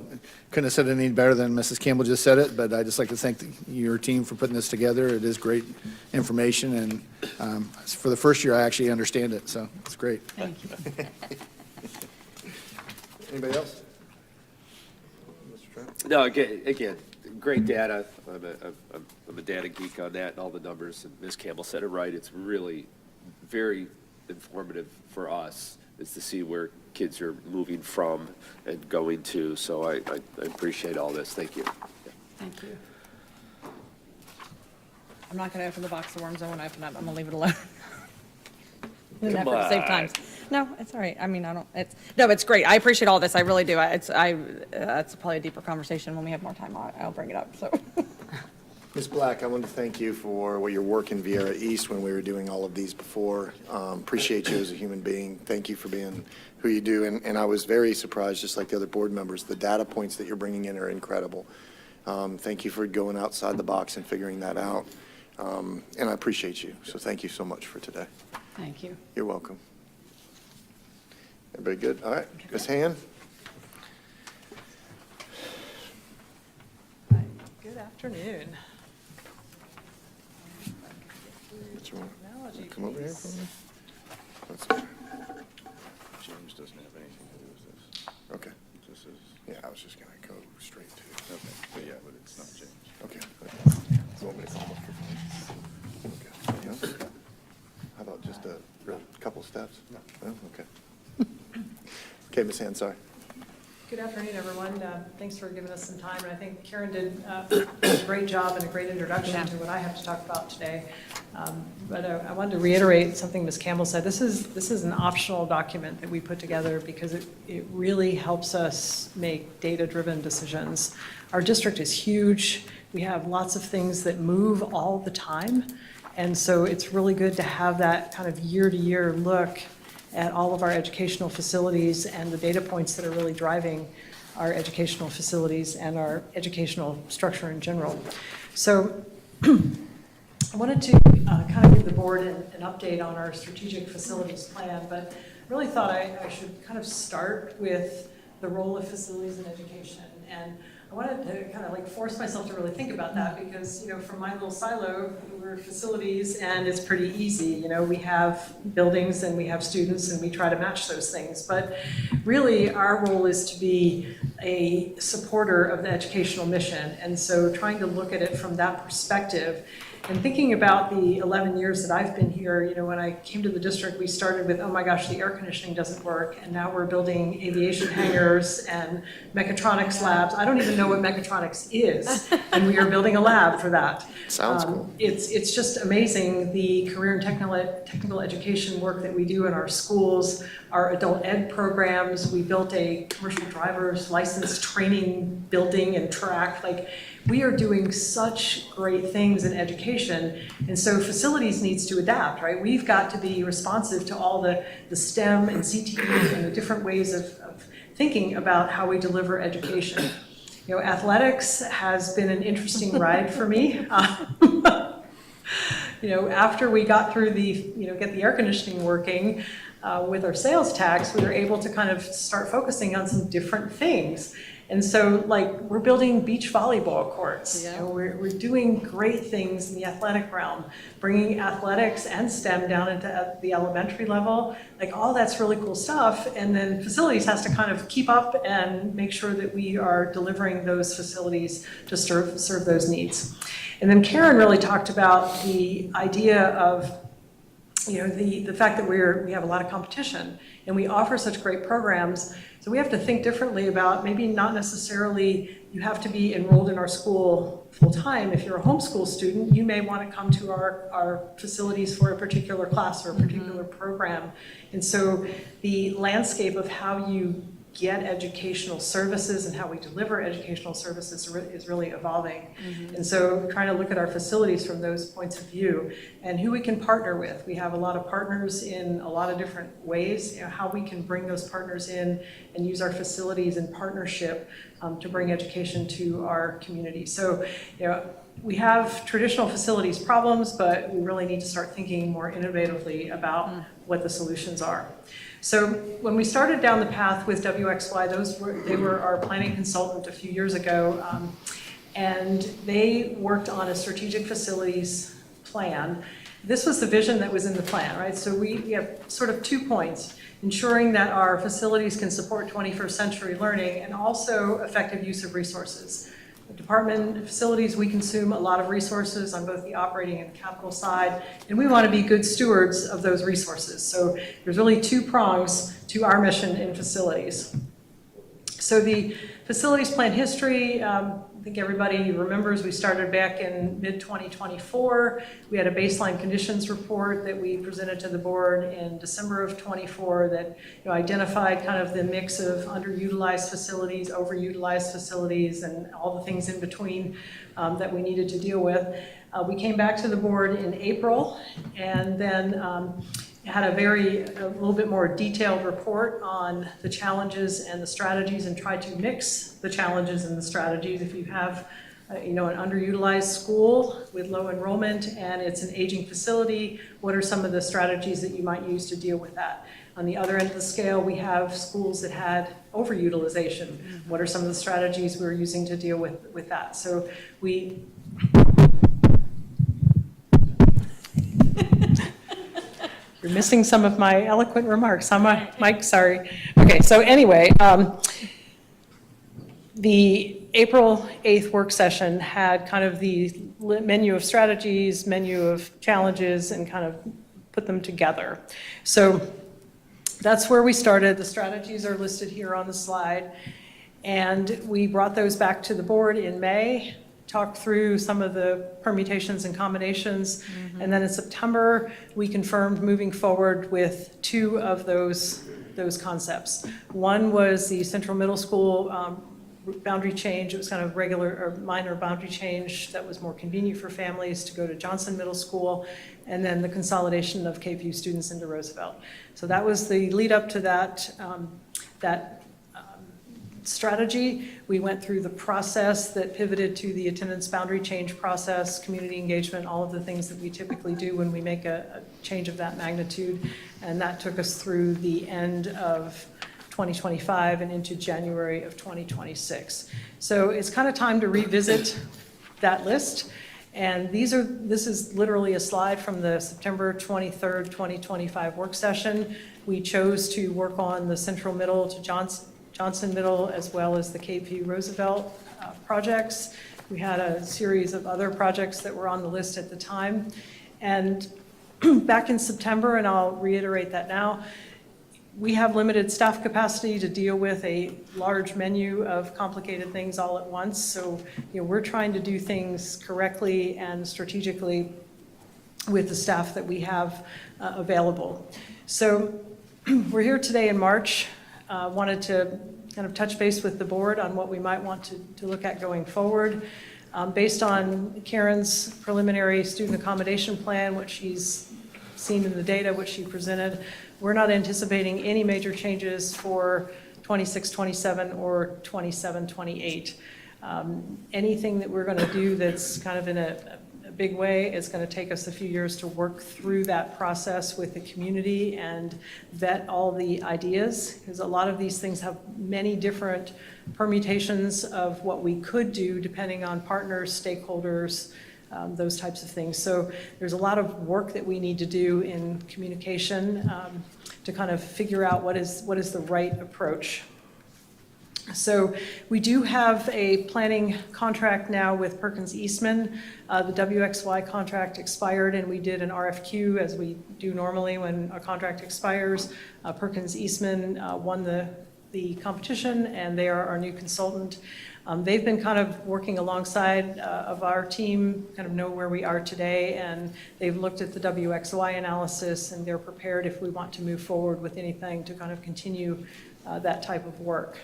couldn't have said it any better than Mrs. Campbell just said it, but I'd just like to thank your team for putting this together. It is great information, and for the first year, I actually understand it, so it's great. Thank you. Anybody else? Mr. Trent? No, again, great data. I'm a data geek on that and all the numbers, and Ms. Campbell said it right. It's really very informative for us, is to see where kids are moving from and going to. So I appreciate all this. Thank you. Thank you. I'm not gonna open the box of worms I want to open up. I'm gonna leave it alone. In an Come effort to save on. time. No, it's all right. I mean, it's great. I appreciate all this. I really do. It's probably a deeper conversation when we have more time. I'll bring it up, so. Ms. Black, I want to thank you for what your work in Viera East when we were doing all of these before. Appreciate you as a human being. Thank you for being who you do. And I was very surprised, just like the other board members, the data points that you're bringing in are incredible. Thank you for going outside the box and figuring that out. And I appreciate you. So thank you so much for today. Thank you. You're welcome. Everybody good? All right. Ms. Hand? Good afternoon. What you want? Technology, Come over here please. for me. That's- James doesn't have anything to do with this. Okay. This is, Yeah, I was just going to go straight to. okay, but yeah, but it's not James. Okay. You want me to call him up for phone? Okay. Yeah? How about just a couple steps? No. Okay. Okay, Ms. Hand, sorry. Good afternoon, everyone. Thanks for giving us some time, and I think Karen did a great job and a great introduction to what I have to talk about today. But I wanted to reiterate something Ms. Campbell said. This is an optional document that we put together because it really helps us make data-driven decisions. Our district is huge. We have lots of things that move all the time, and so it's really good to have that kind of year-to-year look at all of our educational facilities and the data points that are really driving our educational facilities and our educational structure in general. So I wanted to kind of give the board an update on our strategic facilities plan, but really thought I should kind of start with the role of facilities in education. And I wanted to kind of like force myself to really think about that because, you know, from my little silo, we're facilities and it's pretty easy. You know, we have buildings and we have students and we try to match those things. But really our role is to be a supporter of the educational mission. And so trying to look at it from that perspective and thinking about the 11 years that I've been here, you know, when I came to the district, we started with, oh my gosh, the air conditioning doesn't work. And now we're building aviation hangars and mechatronics labs. I don't even know what mechatronics is. And we are building a lab for that. Sounds cool. It's just amazing the career and technical education work that we do in our schools, our adult ed programs. We built a commercial driver's license training building and track. Like, we are doing such great things in education, and so facilities needs to adapt, right? We've got to be responsive to all the STEM and CTE and the different ways of thinking about how we deliver education. You know, athletics has been an interesting ride for me. You know, after we got through get the air conditioning working with our sales tax, we were able to kind of start focusing on some different things. And so, like, we're building beach volleyball courts. Yeah. You know, we're doing great things in the athletic realm, bringing athletics and STEM down into the elementary level. Like, all that's really cool stuff. And then facilities has to kind of keep up and make sure that we are delivering those facilities to serve those needs. And then Karen really talked about the idea of, you know, the fact that we have a lot of competition and we offer such great programs. So we have to think differently about maybe not necessarily you have to be enrolled in our school full time. If you're a homeschool student, you may want to come to our facilities for a particular class or a particular program. And so the landscape of how you get educational services and how we deliver educational services is really evolving. And so trying to look at our facilities from those points of view and who we can partner with. We have a lot of partners in a lot of different ways, you know, how we can bring those partners in and use our facilities in partnership to bring education to our community. So, you know, we have traditional facilities problems, but we really need to start thinking more innovatively about what the solutions are. So when we started down the path with WXY, they were our planning consultant a few years ago, and they worked on a strategic facilities plan. This was the vision that was in the plan, right? So we have sort of 2 points: ensuring that our facilities can support 21st century learning and also effective use of resources. department facilities, we consume a lot of resources on both the operating and capital side, and we want to be good stewards of those resources. So there's really two prongs to our mission in facilities. So the facilities plan history, I think everybody remembers we started back in mid-2024. We had a baseline conditions report that we presented to the board in December of '24 that identified kind of the mix of underutilized facilities, overutilized facilities, and all the things in between that we needed to deal with. We came back to the board in April and then had a little bit more detailed report on the challenges and the strategies and tried to mix the challenges and the strategies. If you have an underutilized school with low enrollment and it's an aging facility, what are some of the strategies that you might use to deal with that? On the other end of the scale, we have schools that had overutilization. What are some of the strategies we're using to deal with that? So we You're missing some of my eloquent remarks, huh, Mike? Sorry. Okay, so anyway, the April 8th work session had kind of the menu of strategies, menu of challenges, and kind of put them together. So that's where we started. The strategies are listed here on the slide. And we brought those back to the board in May, talked through some of the permutations and combinations. And then in September, we confirmed moving forward with two of those concepts. One was the Central Middle School boundary change. It was kind of regular or minor boundary change that was more convenient for families to go to Johnson Middle School, and then the consolidation of KPU students into Roosevelt. So that was the lead up to that strategy. We went through the process that pivoted to the attendance boundary change process, community engagement, all of the things that we typically do when we make a change of that magnitude. And that took us through the end of 2025 and into January of 2026. So it's kind of time to revisit that list. And this is literally a slide from the September 23rd, 2025 work session. We chose to work on the Central Middle to Johnson Middle, as well as the KPU Roosevelt projects. We had a series of other projects that were on the list at the time. And back in September, and I'll reiterate that now, we have limited staff capacity to deal with a large menu of complicated things all at once. So, we're trying to do things correctly and strategically with the staff that we have available. So we're here today in March. Wanted to kind of touch base with the board on what we might want to look at going forward. Based on Karen's preliminary student accommodation plan, what she's seen in the data, which she presented, we're not anticipating any major changes for 26-27 or 27-28. Anything that we're going to do that's kind of in a big way is going to take us a few years to work through that process with the community and vet all the ideas, because a lot of these things have many different permutations of what we could do depending on partners, stakeholders, those types of things. So there's a lot of work that we need to do in communication to kind of figure out what is the right approach. So we do have a planning contract now with Perkins Eastman. The WXY contract expired, and we did an RFQ, as we do normally when a contract expires. Perkins Eastman won the competition, and they are our new consultant. They've been kind of working alongside of our team, kind of know where we are today, and they've looked at the WXY analysis, and they're prepared if we want to move forward with anything to kind of continue that type of work.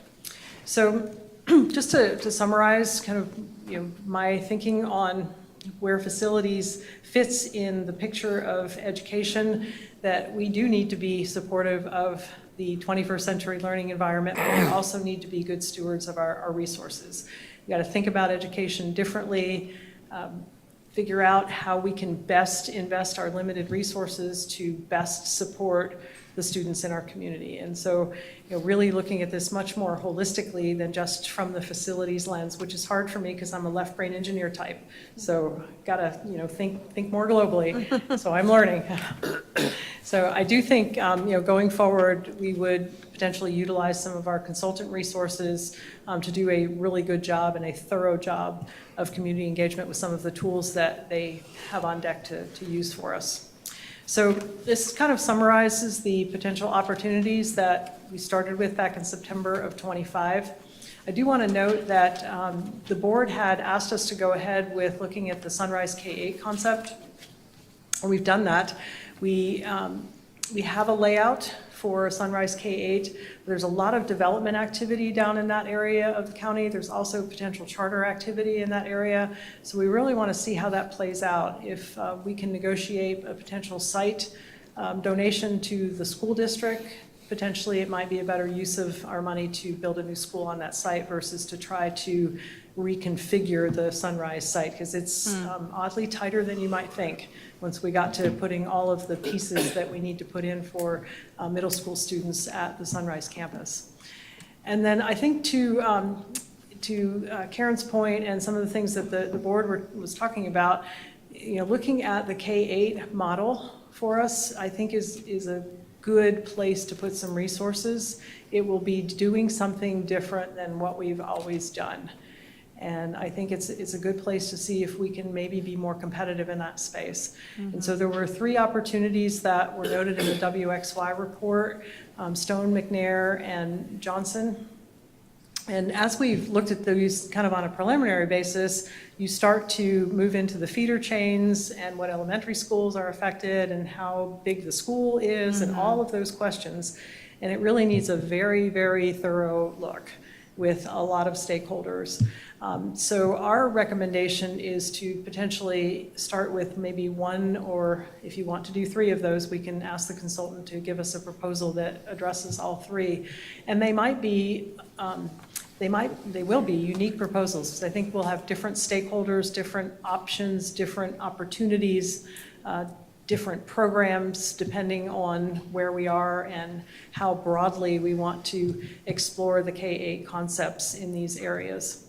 So just to summarize kind of my thinking on where facilities fits in the picture of education, that we do need to be supportive of the 21st century learning environment, but we also need to be good stewards of our resources. We got to think about education differently, figure out how we can best invest our limited resources to best support the students in our community. And so, really looking at this much more holistically than just from the facilities lens, which is hard for me because I'm a left brain engineer type. So gotta, think more globally. So I'm learning. So I do think, going forward, we would potentially utilize some of our consultant resources to do a really good job and a thorough job of community engagement with some of the tools that they have on deck to use for us. So this kind of summarizes the potential opportunities that we started with back in September of '25. I do want to note that the board had asked us to go ahead with looking at the Sunrise K-8 concept. We've done that. We have a layout for Sunrise K-8. There's a lot of development activity down in that area of the county. There's also potential charter activity in that area. So we really want to see how that plays out. If we can negotiate a potential site donation to the school district, potentially it might be a better use of our money to build a new school on that site versus to try to reconfigure the Sunrise site, because it's oddly tighter than you might think once we got to putting all of the pieces that we need to put in for middle school students at the Sunrise campus. And then I think to Karen's point and some of the things that the board was talking about, looking at the K-8 model for us, I think is a good place to put some resources. It will be doing something different than what we've always done. And I think it's a good place to see if we can maybe be more competitive in that space. And so there were 3 opportunities that were noted in the WXY report, Stone, McNair, and Johnson. And as we've looked at these kind of on a preliminary basis, you start to move into the feeder chains and what elementary schools are affected and how big the school is and all of those questions. And it really needs a very, very thorough look with a lot of stakeholders. So our recommendation is to potentially start with maybe 1, or if you want to do 3 of those, we can ask the consultant to give us a proposal that addresses all 3. And they might be, they will be unique proposals, because I think we'll have different stakeholders, different options, different opportunities, different programs, depending on where we are and how broadly we want to explore the K-8 concepts in these areas.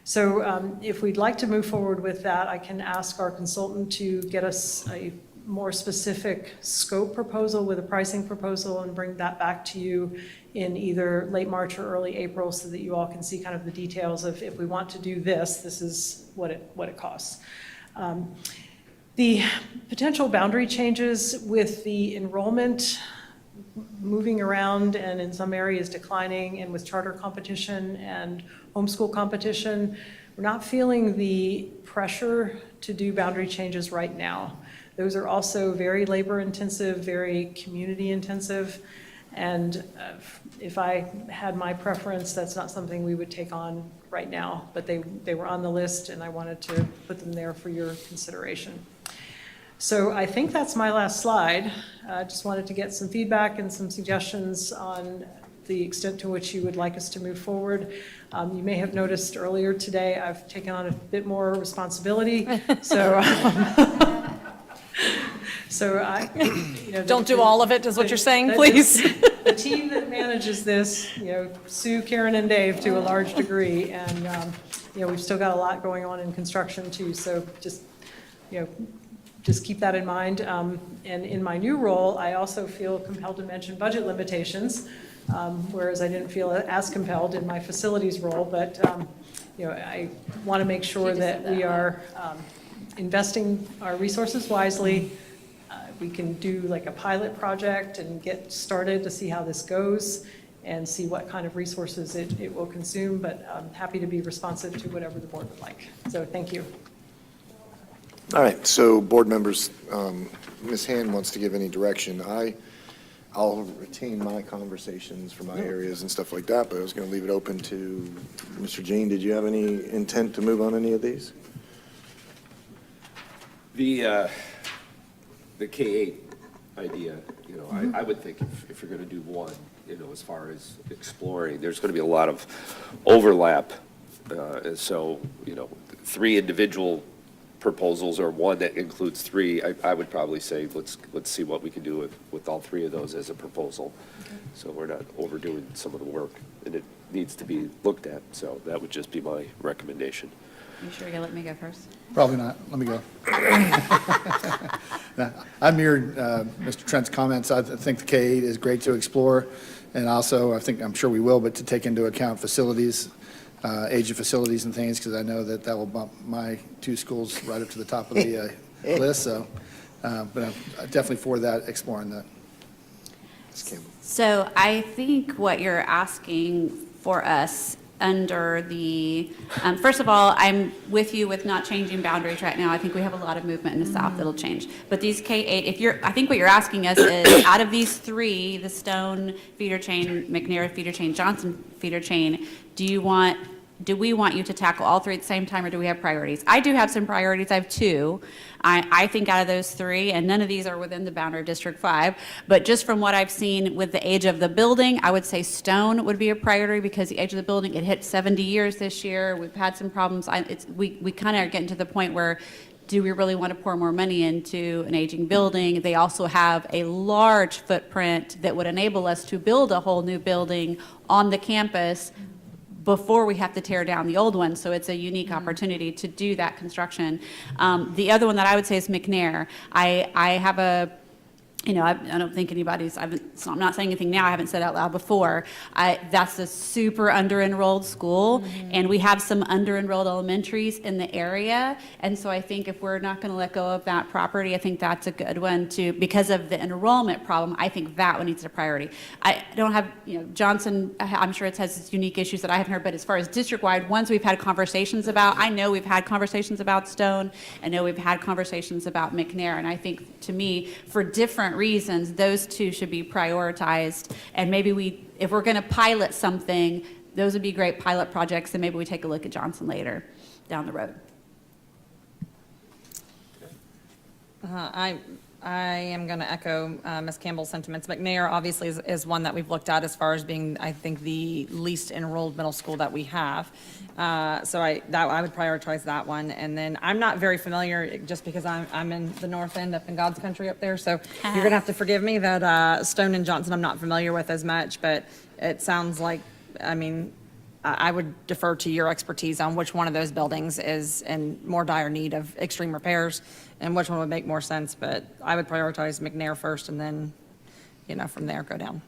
So if we'd like to move forward with that, I can ask our consultant to get us a more specific scope proposal with a pricing proposal and bring that back to you in either late March or early April, so that you all can see kind of the details of, if we want to do this, this is what it costs. The potential boundary changes with the enrollment moving around and in some areas declining, and with charter competition and homeschool competition, we're not feeling the pressure to do boundary changes right now. Those are also very labor intensive, very community intensive. And if I had my preference, that's not something we would take on right now, but they were on the list and I wanted to put them there for your consideration. So I think that's my last slide. I just wanted to get some feedback and some suggestions on the extent to which you would like us to move forward. You may have noticed earlier today, I've taken on a bit more responsibility. So, Don't do all of it, is what you're saying, please. The team that manages this, Sue, Karen, and Dave to a large degree, and, we've still got a lot going on in construction too, so just keep that in mind. And in my new role, I also feel compelled to mention budget limitations, whereas I didn't feel as compelled in my facilities role, but, I want to make sure that we are investing our resources wisely. We can do like a pilot project and get started to see how this goes and see what kind of resources it will consume, but I'm happy to be responsive to whatever the board would like. So thank you. All right, so board members, Ms. Hand wants to give any direction. I'll retain my conversations for my areas and stuff like that, but I was going to leave it open to Mr. Jean. Did you have any intent to move on any of these? The K-8 idea, I would think if you're going to do one, as far as exploring, there's going to be a lot of overlap. And so, 3 individual proposals or one that includes 3, I would probably say, let's see what we can do with all 3 of those as a proposal. Okay. So we're not overdoing some of the work, and it needs to be looked at. So that would just be my recommendation. You sure you'll let me go first? Probably not. Let me go. No, I mirrored Mr. Trent's comments. I think the K-8 is great to explore, and also, I'm sure we will, but to take into account facilities, age of facilities and things, because I know that will bump my two schools right up to the top of the list, so, but I'm definitely for that, exploring that. Ms. Campbell. So I think what you're asking for us under the, first of all, I'm with you with not changing boundaries right now. I think we have a lot of movement in the south that'll change. But these K-8, I think what you're asking us is, out of these three, the Stone feeder chain, McNair feeder chain, Johnson feeder chain, do we want you to tackle all three at the same time, or do we have priorities? I do have some priorities. I have two. I think out of those three, and none of these are within the boundary of District 5, but just from what I've seen with the age of the building, I would say Stone would be a priority because the age of the building, it hit 70 years this year. We've had some problems. We kind of are getting to the point where, do we really want to pour more money into an aging building? They also have a large footprint that would enable us to build a whole new building on the campus before we have to tear down the old one, so it's a unique opportunity to do that construction. The other one that I would say is McNair. I have a, I don't think so I'm not saying anything now I haven't said out loud before. That's a super under-enrolled school, and we have some under-enrolled elementaries in the area, and so I think if we're not going to let go of that property, I think that's a good one to, because of the enrollment problem, I think that one needs a priority. I don't have, Johnson, I'm sure it has its unique issues that I haven't heard, but as far as district-wide, ones we've had conversations about, I know we've had conversations about Stone, I know we've had conversations about McNair, and I think, to me, for different reasons, those two should be prioritized. And maybe if we're going to pilot something, those would be great pilot projects, and maybe we take a look at Johnson later down the road. I am going to echo Ms. Campbell's sentiments. McNair obviously is one that we've looked at as far as being, I think, the least enrolled middle school that we have. So I would prioritize that one. And then I'm not very familiar, just because I'm in the north end up in God's country up there. So you're going to have to forgive me that Stone and Johnson I'm not familiar with as much. But it sounds like, I would defer to your expertise on which one of those buildings is in more dire need of extreme repairs and which one would make more sense. But I would prioritize McNair first, and then, from there go down.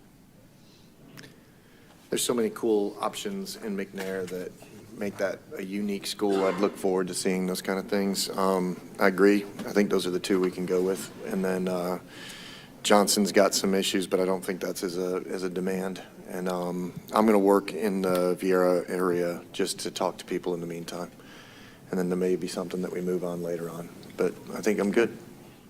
There's so many cool options in McNair that make that a unique school. I'd look forward to seeing those kind of things. I agree. I think those are the two we can go with. And then Johnson's got some issues, but I don't think that's as a demand. And I'm going to work in the Viera area just to talk to people in the meantime. And then there may be something that we move on later on. But I think I'm good.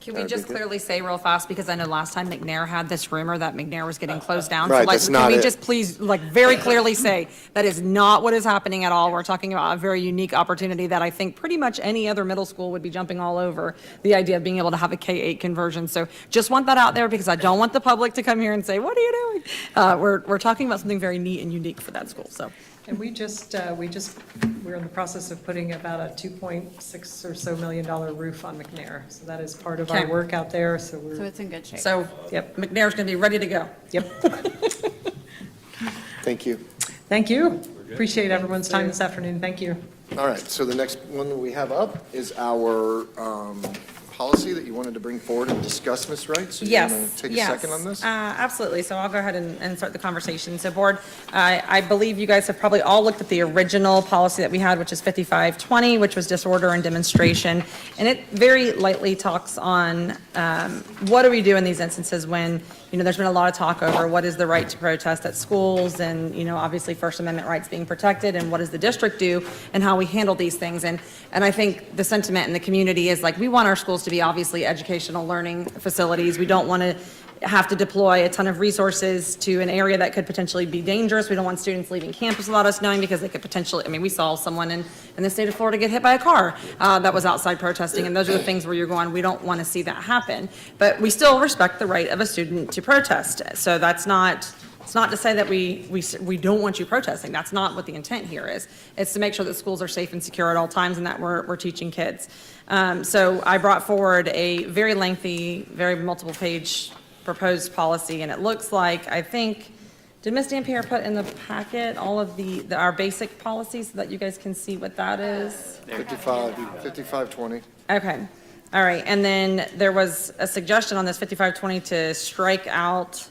Can we just clearly say real fast, because I know last time McNair had this rumor that McNair was getting closed down. Right, So that's can not we it. just please, very clearly say that is not what is happening at all. We're talking about a very unique opportunity that I think pretty much any other middle school would be jumping all over, the idea of being able to have a K-8 conversion. So just want that out there, because I don't want the public to come here and say, what are you doing? We're talking about something very neat and unique for that school, so. And we're in the process of putting about a $2.6 or so million roof on McNair. So that is part of our Okay. work out there, so So we're, it's in good shape. So Yep. McNair's going to be ready to go. yep. Thank you. Thank you. Appreciate everyone's time this afternoon. Thank you. All right, so the next one that we have up is our policy that you wanted to bring forward and discuss, Ms. Wright. So you Yes, want to take a yes. second on this? Absolutely. So I'll go ahead and start the conversation. So Board, I believe you guys have probably all looked at the original policy that we had, which is 5520, which was disorder and demonstration. And it very lightly talks on what do we do in these instances when, there's been a lot of talk over what is the right to protest at schools, and, obviously First Amendment rights being protected, and what does the district do, and how we handle these things. And I think the sentiment in the community is, like, we want our schools to be obviously educational learning facilities. We don't want to have to deploy a ton of resources to an area that could potentially be dangerous. We don't want students leaving campus without us knowing, because they could potentially, we saw someone in the state of Florida get hit by a car that was outside protesting, and those are the things where you're going, we don't want to see that happen. But we still respect the right of a student to protest. So it's not to say that we don't want you protesting. That's not what the intent here is. It's to make sure that schools are safe and secure at all times, and that we're teaching kids. So I brought forward a very lengthy, very multiple page proposed policy, and it looks like, I think, Did Ms. Dampierre put in the packet all of our basic policies so that you guys can see what that is? 5520. Okay, all right, and then there was a suggestion on this 5520 to strike out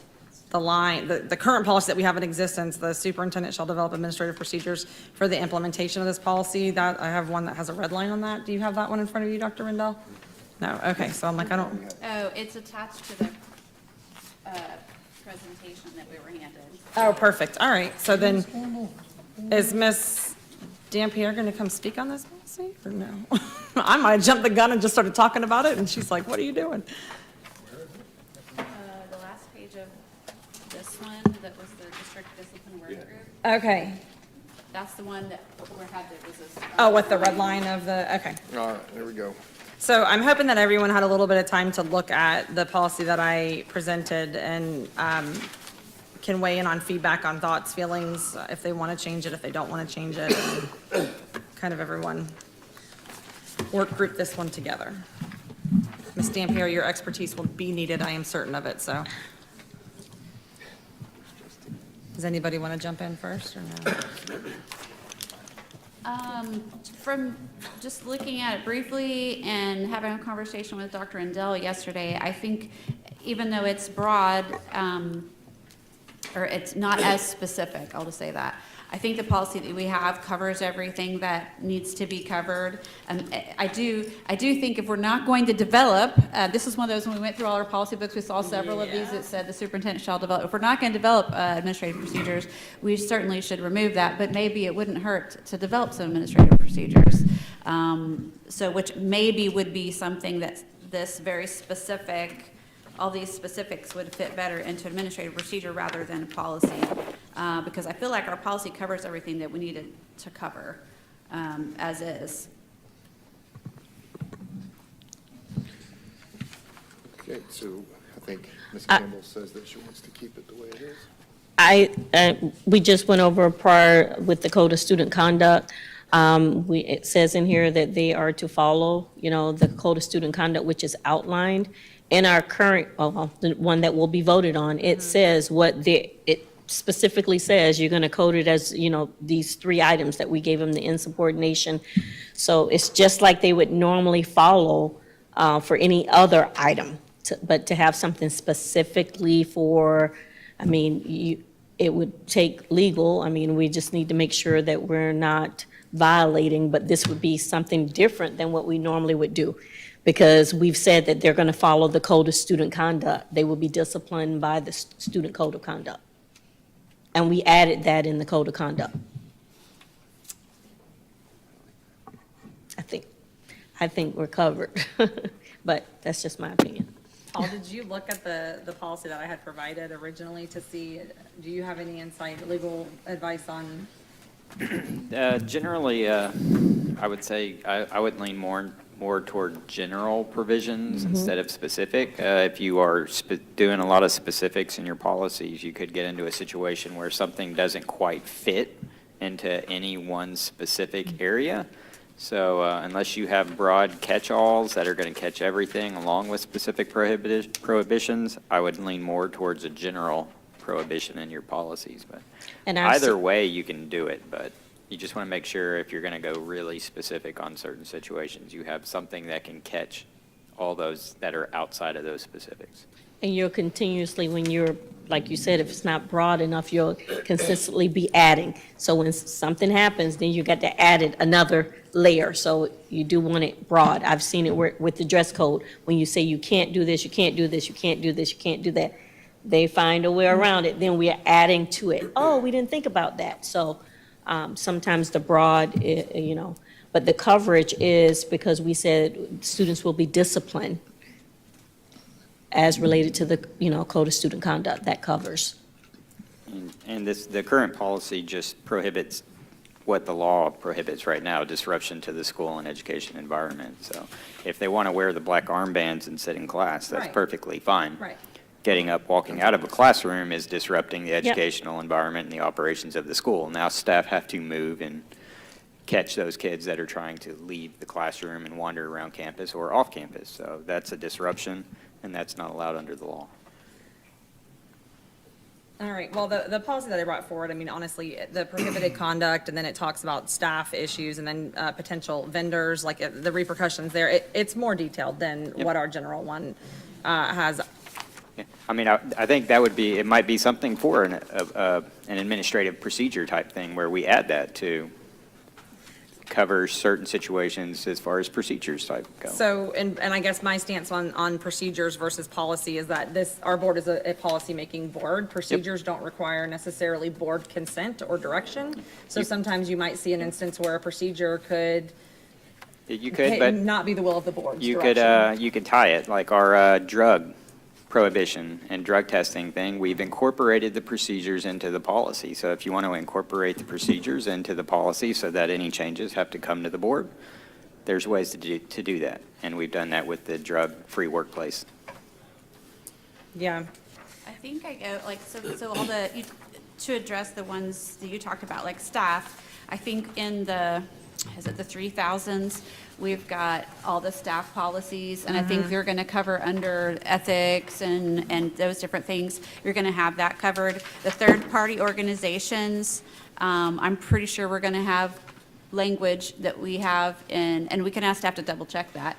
the line, the current policy that we have in existence, the superintendent shall develop administrative procedures for the implementation of this policy. That, I have one that has a red line on that. Do you have that one in front of you, Dr. Rendell? No, okay, so I'm like, I don't, Oh, it's attached to the presentation that we were handed. oh, perfect, all right, so then, is Ms. Dampierre gonna come speak on this policy, or no? I might have jumped the gun and just started talking about it, and she's like, what are you doing? The last page of this one, that was the district discipline work group, Okay, that's the one that we had that was this. oh, with the red line of the, okay. All right, there we go. So I'm hoping that everyone had a little bit of time to look at the policy that I presented and can weigh in on feedback, on thoughts, feelings, if they want to change it, if they don't want to change it. And kind of everyone work group this one together. Ms. Dampierre, your expertise will be needed, I am certain of it, so. Does anybody want to jump in first or no? From just looking at it briefly and having a conversation with Dr. Rendell yesterday, I think even though it's broad, or it's not as specific, I'll just say that, I think the policy that we have covers everything that needs to be covered. I do think if we're not going to develop, this is one of those, when we went through all our policy books, we saw several of these that said the superintendent shall develop. If we're not going to develop administrative procedures, we certainly should remove that, but maybe it wouldn't hurt to develop some administrative procedures. So which maybe would be something that this very specific, all these specifics would fit better into administrative procedure rather than a policy. Because I feel like our policy covers everything that we needed to cover, as is. Okay, so I think Ms. Campbell says that she wants to keep it the way it is. We just went over prior with the Code of Student Conduct. It says in here that they are to follow, the Code of Student Conduct, which is outlined in our current, the one that will be voted on. It says it specifically says you're going to code it as, these 3 items that we gave them, the insubordination. So it's just like they would normally follow for any other item, but to have something specifically for, it would take legal. We just need to make sure that we're not violating, but this would be something different than what we normally would do. Because we've said that they're going to follow the Code of Student Conduct. They will be disciplined by the Student Code of Conduct. And we added that in the Code of Conduct. I think we're covered, but that's just my opinion. Paul, did you look at the policy that I had provided originally to see, do you have any insight, legal advice on? Generally, I would say I would lean more toward general provisions instead of specific. If you are doing a lot of specifics in your policies, you could get into a situation where something doesn't quite fit into any one specific area. So unless you have broad catch-alls that are going to catch everything along with specific prohibitions, I would lean more towards a general prohibition in your policies. But either way, you can do it, but you just want to make sure if you're going to go really specific on certain situations, you have something that can catch all those that are outside of those specifics. And you'll continuously, when you're, like you said, if it's not broad enough, you'll consistently be adding. So when something happens, then you got to add it another layer. So you do want it broad. I've seen it with the dress code. When you say you can't do this, you can't do this, you can't do this, you can't do that, they find a way around it. Then we are adding to it. Oh, we didn't think about that. So sometimes the broad, but the coverage is because we said students will be disciplined as related to the, Code of Student Conduct that covers. And the current policy just prohibits what the law prohibits right now, disruption to the school and education environment. So if they want to wear the black armbands and sit in class, that's Right. perfectly fine. Right. Getting up, walking out of a classroom is disrupting the educational environment and the operations of the school. Now staff have to move and catch those kids that are trying to leave the classroom and wander around campus or off campus. So that's a disruption, and that's not allowed under the law. All right, well, the policy that I brought forward, I mean, honestly, the prohibited conduct, and then it talks about staff issues, and then potential vendors, like the repercussions there. It's more detailed than what our general one has. Yeah. I mean, I think that would be, it might be something for an administrative procedure type thing where we add that to cover certain situations as far as procedures type go. So, and I guess my stance on procedures versus policy is that our board is a policy-making board. Procedures don't require necessarily board consent or direction. So sometimes you might see an instance where a procedure could You could, but not be the will of the board's you direction. could tie it, like our drug prohibition and drug testing thing, we've incorporated the procedures into the policy. So if you want to incorporate the procedures into the policy so that any changes have to come to the board, there's ways to do that. And we've done that with the drug-free workplace. Yeah. I think I go, like, so all the, to address the ones that you talked about, like staff, I think in the 3000s, we've got all the staff policies, and I think they're gonna cover under ethics and those different things. You're gonna have that covered. The third-party organizations, I'm pretty sure we're gonna have language that we have in, and we can ask staff to double-check that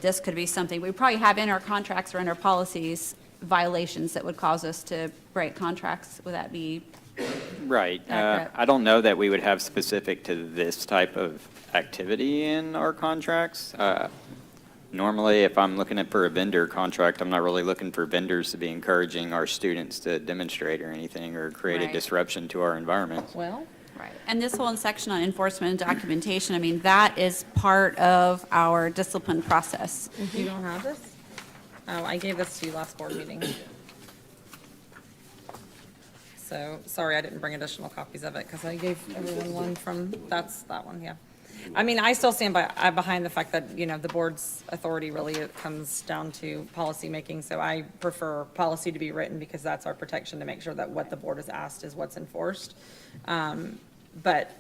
this could be something, we probably have in our contracts or in our policies, violations that would cause us to break contracts. Would that be? Right. Accurate. I don't know that we would have specific to this type of activity in our contracts. Normally, if I'm looking for a vendor contract, I'm not really looking for vendors to be encouraging our students to demonstrate or anything or create a Right. disruption to our environment. Well, Right. And this whole section on enforcement and documentation, I mean, that is part of our discipline process. you don't have this? Oh, I gave this to you last board meeting. So, sorry, I didn't bring additional copies of it, because I gave everyone one from, that's that one, yeah. I mean, I still stand behind the fact that, the board's authority really comes down to policy making, so I prefer policy to be written, because that's our protection, to make sure that what the board has asked is what's enforced. But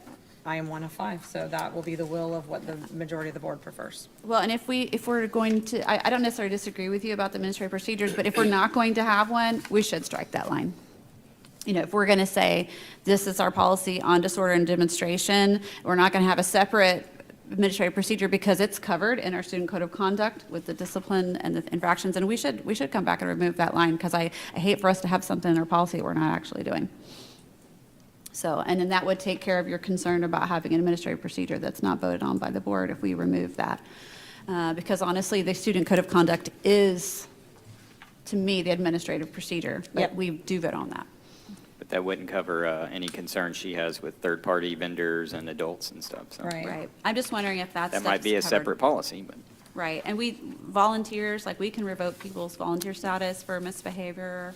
I am one of 5, so that will be the will of what the majority of the board prefers. Well, and if we're going to, I don't necessarily disagree with you about the administrative procedures, but if we're not going to have one, we should strike that line. If we're going to say, this is our policy on disorder and demonstration, we're not going to have a separate administrative procedure because it's covered in our student code of conduct with the discipline and the infractions, and we should come back and remove that line, because I hate for us to have something in our policy that we're not actually doing. So, and then that would take care of your concern about having an administrative procedure that's not voted on by the board if we remove that. Because honestly, the student code of conduct is, to me, the administrative procedure, but Yep. we do vote on that. But that wouldn't cover any concerns she has with third-party vendors and adults and stuff. So Right. I'm just wondering if that's. that might be a separate policy, but. Right, and volunteers, like, we can revoke people's volunteer status for misbehavior,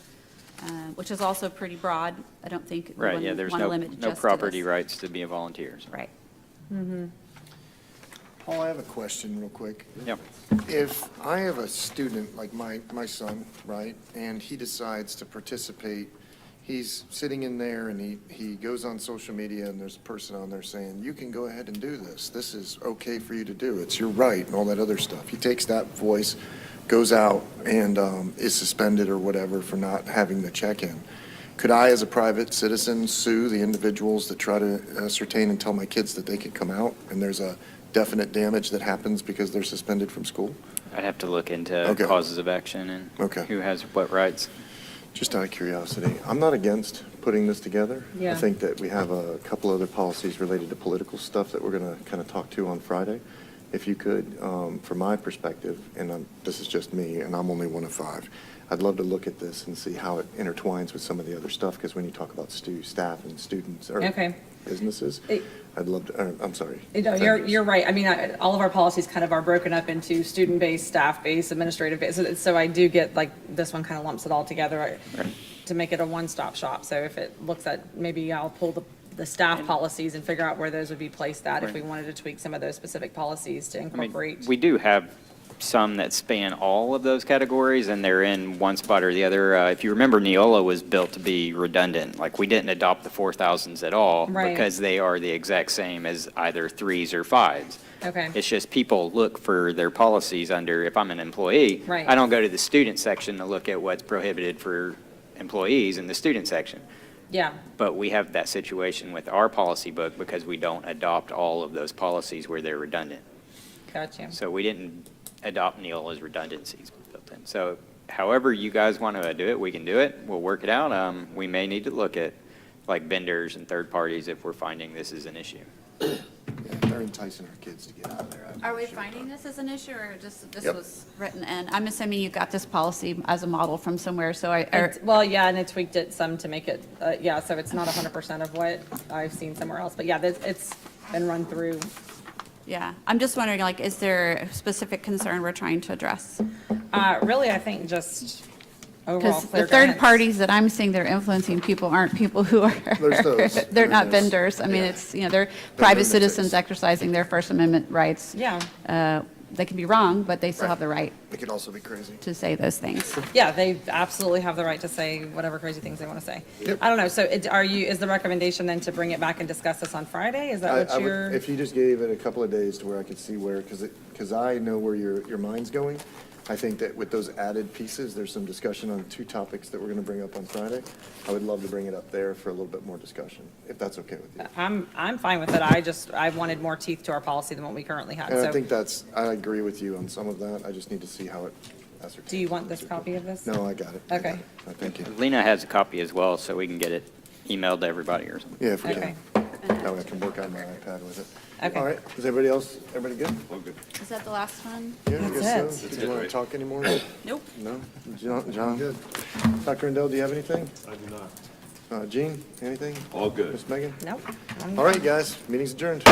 which is also pretty broad. I don't think we Right, yeah, there's want to no limit just no to property this. rights to be a volunteer. So. Right. Paul, I have a question real quick. Yep. If I have a student, like my son, right, and he decides to participate, he's sitting in there and he goes on social media and there's a person on there saying, you can go ahead and do this. This is okay for you to do. It's your right and all that other stuff. He takes that voice, goes out and is suspended or whatever for not having the check-in. Could I, as a private citizen, sue the individuals that try to ascertain and tell my kids that they can come out and there's a definite damage that happens because they're suspended from school? I'd have to look into Okay. causes of action and Okay. who has what rights. Just out of curiosity, I'm not against putting this together. Yeah. I think that we have a couple other policies related to political stuff that we're going to kind of talk to on Friday. If you could, from my perspective, and this is just me, and I'm only one of 5, I'd love to look at this and see how it intertwines with some of the other stuff, because when you talk about staff and students or Okay. businesses, I'd love to, I'm sorry. No, you're right. I mean, all of our policies kind of are broken up into student-based, staff-based, administrative-based. So I do get, like, this one kind of lumps it all together to make it a one-stop shop. So if it looks at, maybe I'll pull the staff policies and figure out where those would be placed at if we wanted to tweak some of those specific policies to I mean, incorporate. we do have some that span all of those categories, and they're in one spot or the other. If you remember, Neola was built to be redundant. Like, we didn't adopt the 4000s at all Right. because they are the exact same as either 3s or 5s. Okay. It's just people look for their policies under, if I'm an employee, Right. I don't go to the student section to look at what's prohibited for employees in the student section. Yeah, But we have that situation with our policy book because we don't adopt all of those policies where they're redundant. got you. So we didn't adopt Neil as redundancies built in. So however you guys want to do it, we can do it. We'll work it out. We may need to look at like vendors and third parties if we're finding this is an issue. Yeah, they're enticing our kids to get out of there. Are we finding this as an issue, or just, this Yep. was written in? I'm assuming you got this policy as a model from somewhere, so Well, yeah, and I tweaked it some to make it, yeah, so it's not 100% of what I've seen somewhere else. But yeah, it's been run through. yeah. I'm just wondering, like, is there a specific concern we're trying to address? Really, I think just overall Because clear the third guidance. parties that I'm seeing that are influencing people aren't people who are, There's those. they're not There's those. vendors. I mean, Yeah. it's, you know, they're private lunatics. citizens exercising their First Amendment rights. Yeah, They can be wrong, but they still have the right It could also be crazy. to say those things. yeah, they absolutely have the right to say whatever crazy things they want to say. Yep. I don't know, so is the recommendation then to bring it back and discuss this on Friday? Is that I what would, you're? if you just gave it a couple of days to where I could see where, because I know where your mind's going. I think that with those added pieces, there's some discussion on two topics that we're going to bring up on Friday. I would love to bring it up there for a little bit more discussion, if that's okay with you. I'm fine with it. I wanted more teeth to our policy than what we currently had. And I So think I agree with you on some of that. I just need to see how it ascertains. do you want this copy of this? No, I got it. I got Okay. it. Thank you. Lena has a copy as well, so we can get it emailed to everybody or something. Yeah, if we Okay. can. That way I can work on my iPad with it. Okay. All right, is everybody good? All good. Is that the last one? Yeah, I That's guess so. it. Did you want to talk anymore? Nope. No? John? Good. Dr. Rendell, do you have anything? I do not. Jean, anything? All good. Miss Megan? Nope. All right, guys, meeting's adjourned.